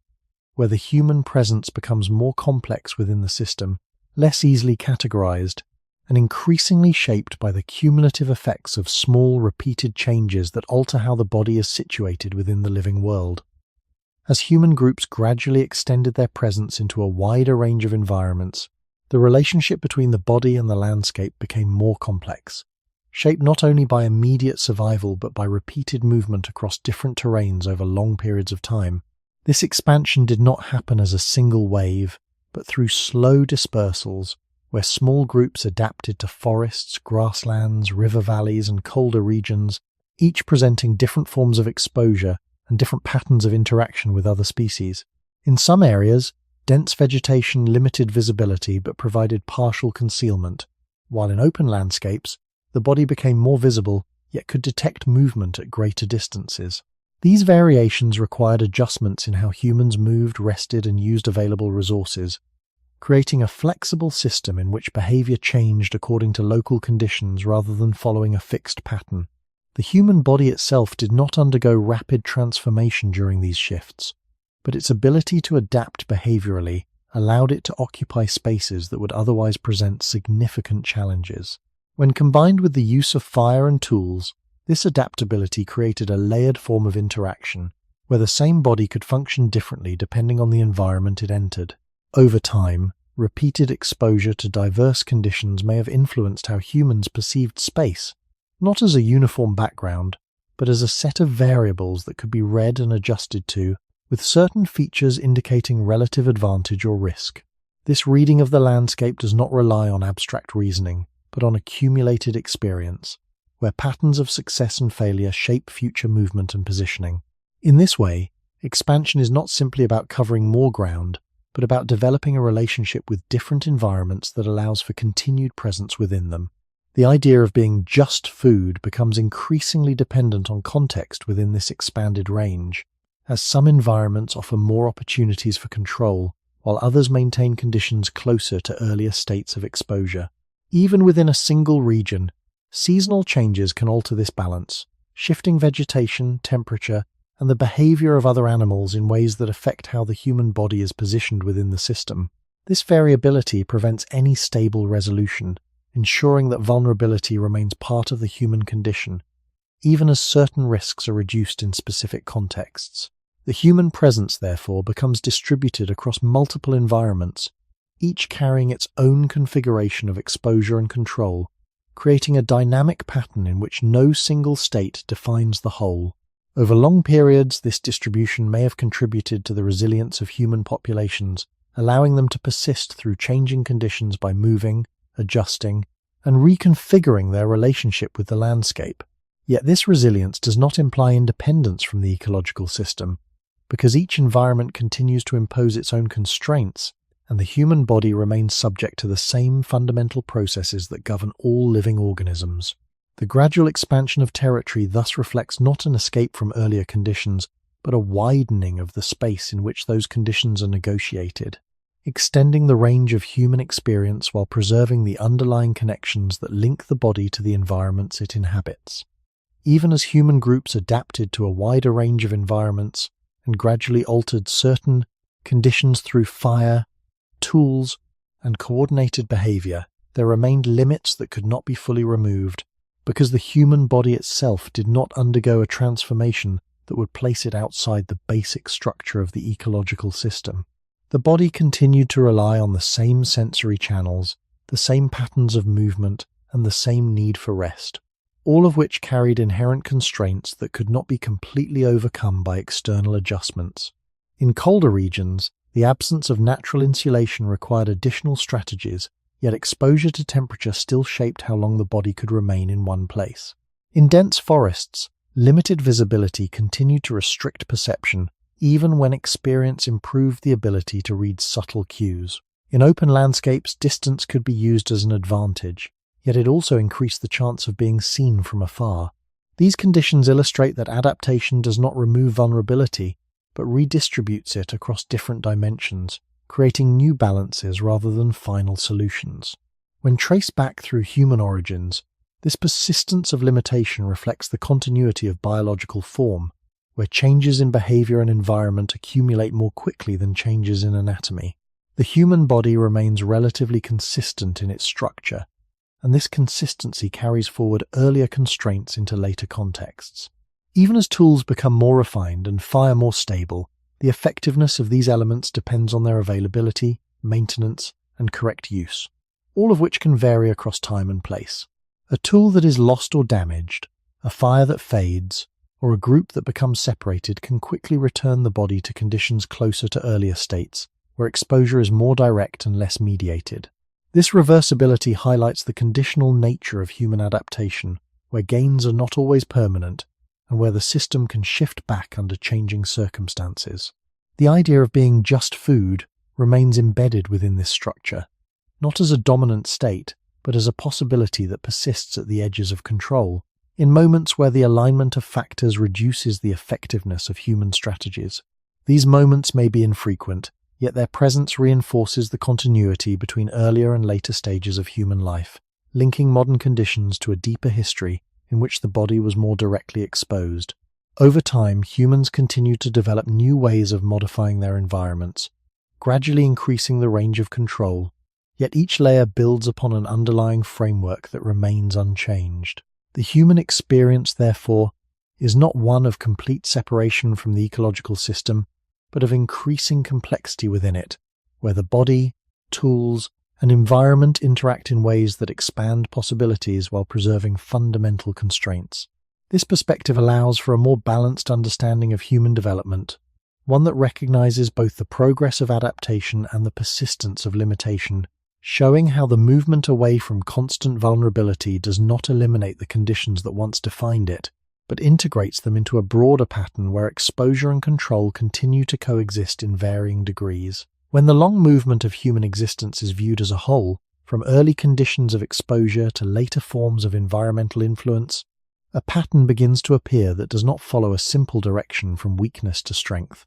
where the human presence becomes more complex within the system, less easily categorized, and increasingly shaped by the cumulative effects of small, repeated changes that alter how the body is situated within the living world. As human groups gradually extended their presence into a wider range of environments, the relationship between the body and the landscape became more complex, shaped not only by immediate survival but by repeated movement across different terrains over long periods of time. This expansion did not happen as a single wave, but through slow dispersals, where small groups adapted to forests, grasslands, river valleys, and colder regions, each presenting different forms of exposure and different patterns of interaction with other species. In some areas, dense vegetation limited visibility but provided partial concealment, while in open landscapes, the body became more visible yet could detect movement at greater distances. These variations required adjustments in how humans moved, rested, and used available resources, creating a flexible system in which behavior changed according to local conditions rather than following a fixed pattern. The human body itself did not undergo rapid transformation during these shifts, but its ability to adapt behaviorally allowed it to occupy spaces that would otherwise present significant challenges. When combined with the use of fire and tools, this adaptability created a layered form of interaction, where the same body could function differently depending on the environment it entered. Over time, repeated exposure to diverse conditions may have influenced how humans perceived space, not as a uniform background, but as a set of variables that could be read and adjusted to, with certain features indicating relative advantage or risk. This reading of the landscape does not rely on abstract reasoning, but on accumulated experience, where patterns of success and failure shape future movement and positioning. In this way, expansion is not simply about covering more ground, but about developing a relationship with different environments that allows for continued presence within them. The idea of being just food becomes increasingly dependent on context within this expanded range, as some environments offer more opportunities for control, while others maintain conditions closer to earlier states of exposure. Even within a single region, seasonal changes can alter this balance, shifting vegetation, temperature, and the behavior of other animals in ways that affect how the human body is positioned within the system. This variability prevents any stable resolution, ensuring that vulnerability remains part of the human condition, even as certain risks are reduced in specific contexts. The human presence, therefore, becomes distributed across multiple environments, each carrying its own configuration of exposure and control, creating a dynamic pattern in which no single state defines the whole. Over long periods, this distribution may have contributed to the resilience of human populations, allowing them to persist through changing conditions by moving, adjusting, and reconfiguring their relationship with the landscape. Yet this resilience does not imply independence from the ecological system, because each environment continues to impose its own constraints, and the human body remains subject to the same fundamental processes that govern all living organisms. The gradual expansion of territory thus reflects not an escape from earlier conditions, but a widening of the space in which those conditions are negotiated, extending the range of human experience while preserving the underlying connections that link the body to the environments it inhabits. Even as human groups adapted to a wider range of environments and gradually altered certain conditions through fire, tools, and coordinated behavior, there remained limits that could not be fully removed, because the human body itself did not undergo a transformation that would place it outside the basic structure of the ecological system. The body continued to rely on the same sensory channels, the same patterns of movement, and the same need for rest, all of which carried inherent constraints that could not be completely overcome by external adjustments. In colder regions, the absence of natural insulation required additional strategies, yet exposure to temperature still shaped how long the body could remain in one place. In dense forests, limited visibility continued to restrict perception, even when experience improved the ability to read subtle cues. In open landscapes, distance could be used as an advantage, yet it also increased the chance of being seen from afar. These conditions illustrate that adaptation does not remove vulnerability, but redistributes it across different dimensions, creating new balances rather than final solutions. When traced back through human origins, this persistence of limitation reflects the continuity of biological form, where changes in behavior and environment accumulate more quickly than changes in anatomy. The human body remains relatively consistent in its structure, and this consistency carries forward earlier constraints into later contexts. Even as tools become more refined and fire more stable, the effectiveness of these elements depends on their availability, maintenance, and correct use, all of which can vary across time and place. A tool that is lost or damaged, a fire that fades, or a group that becomes separated can quickly return the body to conditions closer to earlier states, where exposure is more direct and less mediated. This reversibility highlights the conditional nature of human adaptation, where gains are not always permanent, and where the system can shift back under changing circumstances. The idea of being just food remains embedded within this structure, not as a dominant state, but as a possibility that persists at the edges of control, in moments where the alignment of factors reduces the effectiveness of human strategies. These moments may be infrequent, yet their presence reinforces the continuity between earlier and later stages of human life, linking modern conditions to a deeper history in which the body was more directly exposed. Over time, humans continued to develop new ways of modifying their environments, gradually increasing the range of control, yet each layer builds upon an underlying framework that remains unchanged. The human experience, therefore, is not one of complete separation from the ecological system, but of increasing complexity within it, where the body, tools, and environment interact in ways that expand possibilities while preserving fundamental constraints. This perspective allows for a more balanced understanding of human development, one that recognizes both the progress of adaptation and the persistence of limitation, showing how the movement away from constant vulnerability does not eliminate the conditions that once defined it, but integrates them into a broader pattern where exposure and control continue to coexist in varying degrees. When the long movement of human existence is viewed as a whole, from early conditions of exposure to later forms of environmental influence, a pattern begins to appear that does not follow a simple direction from weakness to strength,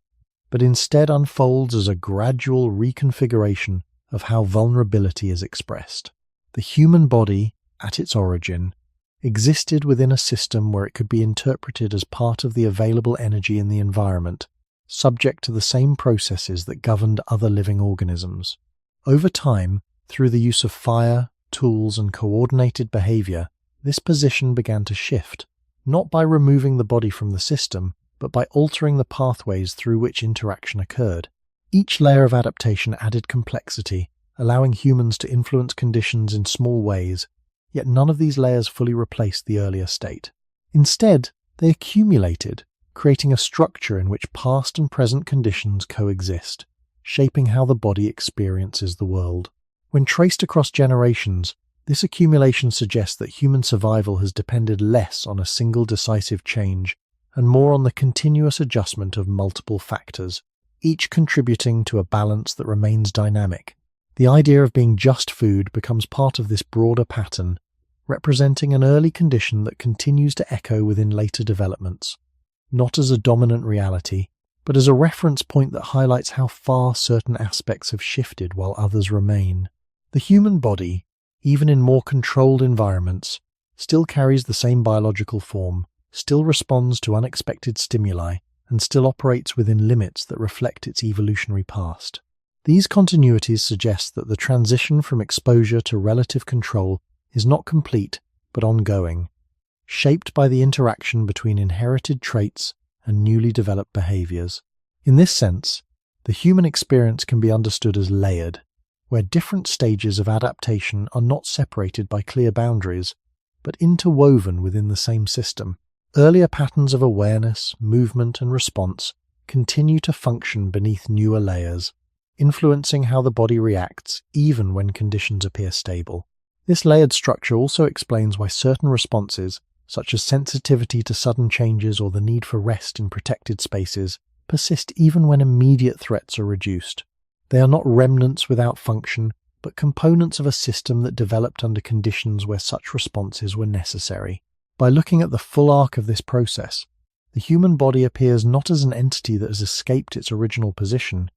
but instead unfolds as a gradual reconfiguration of how vulnerability is expressed. The human body, at its origin, existed within a system where it could be interpreted as part of the available energy in the environment, subject to the same processes that governed other living organisms. Over time, through the use of fire, tools, and coordinated behavior, this position began to shift, not by removing the body from the system, but by altering the pathways through which interaction occurred. Each layer of adaptation added complexity, allowing humans to influence conditions in small ways, yet none of these layers fully replaced the earlier state. Instead, they accumulated, creating a structure in which past and present conditions coexist, shaping how the body experiences the world. When traced across generations, this accumulation suggests that human survival has depended less on a single decisive change and more on the continuous adjustment of multiple factors, each contributing to a balance that remains dynamic. The idea of being just food becomes part of this broader pattern, representing an early condition that continues to echo within later developments, not as a dominant reality, but as a reference point that highlights how far certain aspects have shifted while others remain. The human body, even in more controlled environments, still carries the same biological form, still responds to unexpected stimuli, and still operates within limits that reflect its evolutionary past. These continuities suggest that the transition from exposure to relative control is not complete but ongoing, shaped by the interaction between inherited traits and newly developed behaviors. In this sense, the human experience can be understood as layered, where different stages of adaptation are not separated by clear boundaries, but interwoven within the same system. Earlier patterns of awareness, movement, and response continue to function beneath newer layers, influencing how the body reacts even when conditions appear stable. This layered structure also explains why certain responses, such as sensitivity to sudden changes or the need for rest in protected spaces, persist even when immediate threats are reduced. They are not remnants without function, but components of a system that developed under conditions where such responses were necessary. By looking at the full arc of this process, the human body appears not as an entity that has escaped its original position,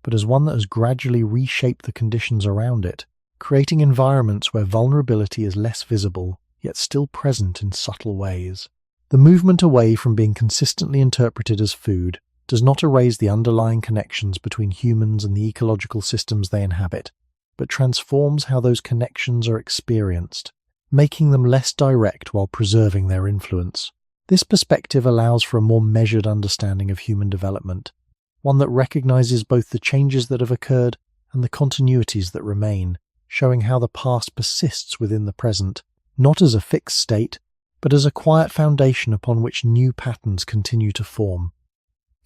but as one that has gradually reshaped the conditions around it, creating environments where vulnerability is less visible, yet still present in subtle ways. The movement away from being consistently interpreted as food does not erase the underlying connections between humans and the ecological systems they inhabit, but transforms how those connections are experienced, making them less direct while preserving their influence. This perspective allows for a more measured understanding of human development, one that recognizes both the changes that have occurred and the continuities that remain, showing how the past persists within the present, not as a fixed state, but as a quiet foundation upon which new patterns continue to form.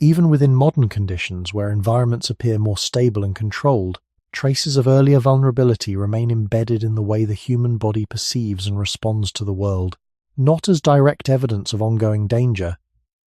Even within modern conditions, where environments appear more stable and controlled, traces of earlier vulnerability remain embedded in the way the human body perceives and responds to the world, not as direct evidence of ongoing danger,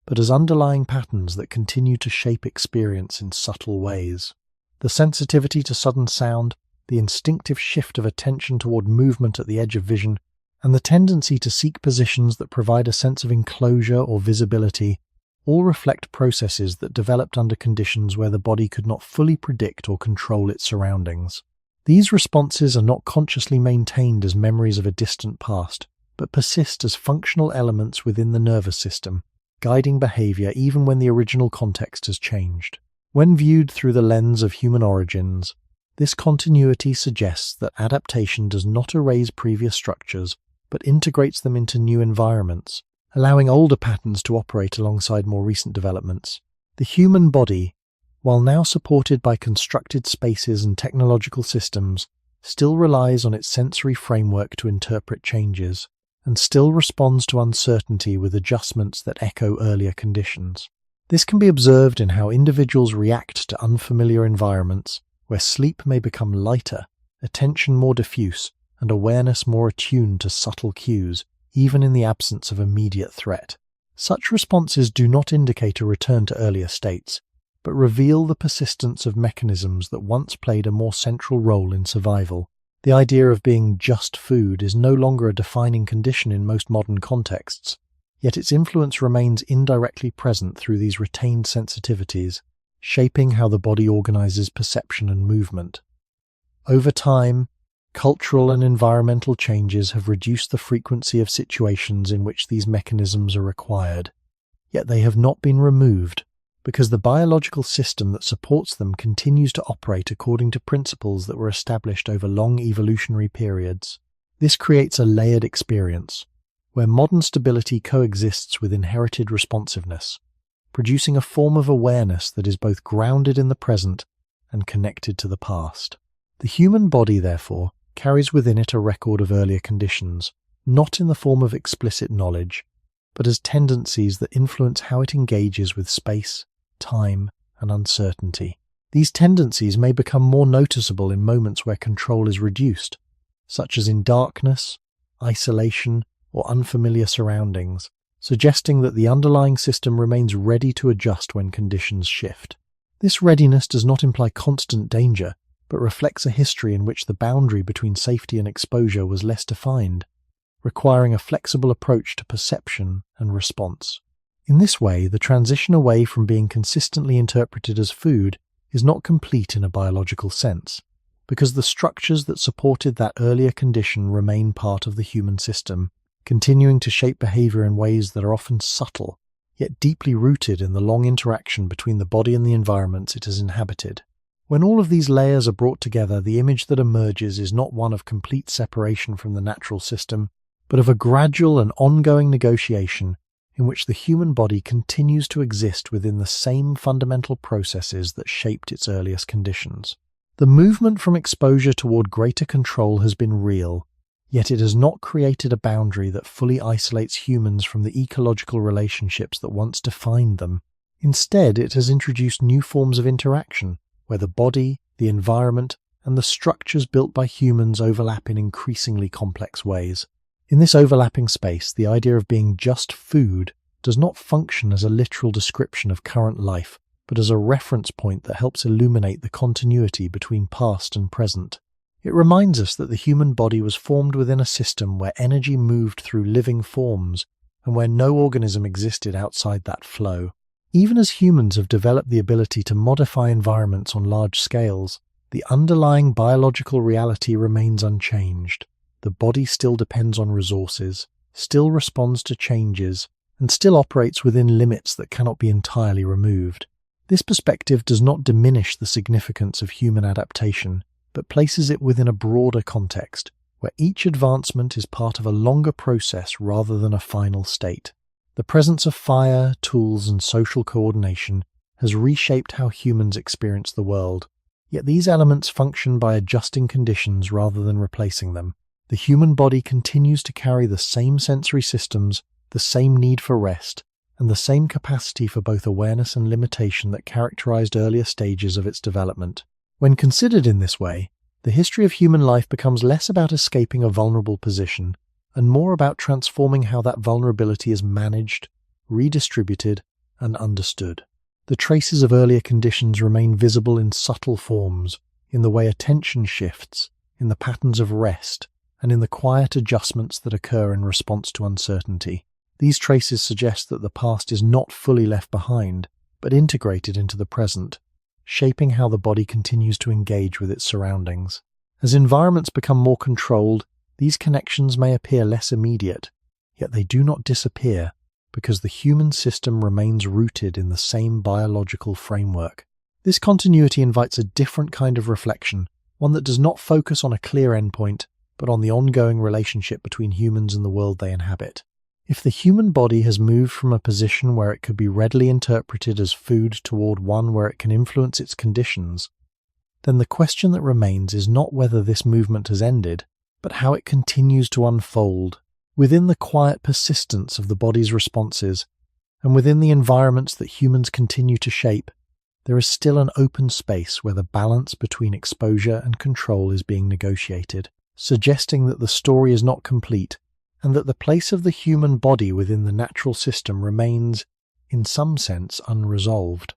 but as underlying patterns that continue to shape experience in subtle ways. The sensitivity to sudden sound, the instinctive shift of attention toward movement at the edge of vision, and the tendency to seek positions that provide a sense of enclosure or visibility all reflect processes that developed under conditions where the body could not fully predict or control its surroundings. These responses are not consciously maintained as memories of a distant past, but persist as functional elements within the nervous system, guiding behavior even when the original context has changed. When viewed through the lens of human origins, this continuity suggests that adaptation does not erase previous structures, but integrates them into new environments, allowing older patterns to operate alongside more recent developments. The human body, while now supported by constructed spaces and technological systems, still relies on its sensory framework to interpret changes, and still responds to uncertainty with adjustments that echo earlier conditions. This can be observed in how individuals react to unfamiliar environments, where sleep may become lighter, attention more diffuse, and awareness more attuned to subtle cues, even in the absence of immediate threat. Such responses do not indicate a return to earlier states, but reveal the persistence of mechanisms that once played a more central role in survival. The idea of being just food is no longer a defining condition in most modern contexts, yet its influence remains indirectly present through these retained sensitivities, shaping how the body organizes perception and movement. Over time, Cultural and environmental changes have reduced the frequency of situations in which these mechanisms are required, yet they have not been removed because the biological system that supports them continues to operate according to principles that were established over long evolutionary periods. This creates a layered experience, where modern stability coexists with inherited responsiveness, producing a form of awareness that is both grounded in the present and connected to the past. The human body, therefore, carries within it a record of earlier conditions, not in the form of explicit knowledge, but as tendencies that influence how it engages with space, time, and uncertainty. These tendencies may become more noticeable in moments where control is reduced, such as in darkness, isolation, or unfamiliar surroundings, suggesting that the underlying system remains ready to adjust when conditions shift. This readiness does not imply constant danger, but reflects a history in which the boundary between safety and exposure was less defined, requiring a flexible approach to perception and response. In this way, the transition away from being consistently interpreted as food is not complete in a biological sense, because the structures that supported that earlier condition remain part of the human system, continuing to shape behavior in ways that are often subtle, yet deeply rooted in the long interaction between the body and the environments it has inhabited. When all of these layers are brought together, the image that emerges is not one of complete separation from the natural system, but of a gradual and ongoing negotiation in which the human body continues to exist within the same fundamental processes that shaped its earliest conditions. The movement from exposure toward greater control has been real, yet it has not created a boundary that fully isolates humans from the ecological relationships that once defined them. Instead, it has introduced new forms of interaction, where the body, the environment, and the structures built by humans overlap in increasingly complex ways. In this overlapping space, the idea of being just food does not function as a literal description of current life, but as a reference point that helps illuminate the continuity between past and present. It reminds us that the human body was formed within a system where energy moved through living forms and where no organism existed outside that flow. Even as humans have developed the ability to modify environments on large scales, the underlying biological reality remains unchanged. The body still depends on resources, still responds to changes, and still operates within limits that cannot be entirely removed. This perspective does not diminish the significance of human adaptation, but places it within a broader context, where each advancement is part of a longer process rather than a final state. The presence of fire, tools, and social coordination has reshaped how humans experience the world, yet these elements function by adjusting conditions rather than replacing them. The human body continues to carry the same sensory systems, the same need for rest, and the same capacity for both awareness and limitation that characterized earlier stages of its development. When considered in this way, the history of human life becomes less about escaping a vulnerable position and more about transforming how that vulnerability is managed, redistributed, and understood. The traces of earlier conditions remain visible in subtle forms, in the way attention shifts, in the patterns of rest, and in the quiet adjustments that occur in response to uncertainty. These traces suggest that the past is not fully left behind, but integrated into the present, shaping how the body continues to engage with its surroundings. As environments become more controlled, these connections may appear less immediate, yet they do not disappear, because the human system remains rooted in the same biological framework. This continuity invites a different kind of reflection, one that does not focus on a clear endpoint, but on the ongoing relationship between humans and the world they inhabit. If the human body has moved from a position where it could be readily interpreted as food toward one where it can influence its conditions, then the question that remains is not whether this movement has ended, but how it continues to unfold. Within the quiet persistence of the body's responses, and within the environments that humans continue to shape, there is still an open space where the balance between exposure and control is being negotiated, suggesting that the story is not complete, and that the place of the human body within the natural system remains, in some sense, unresolved.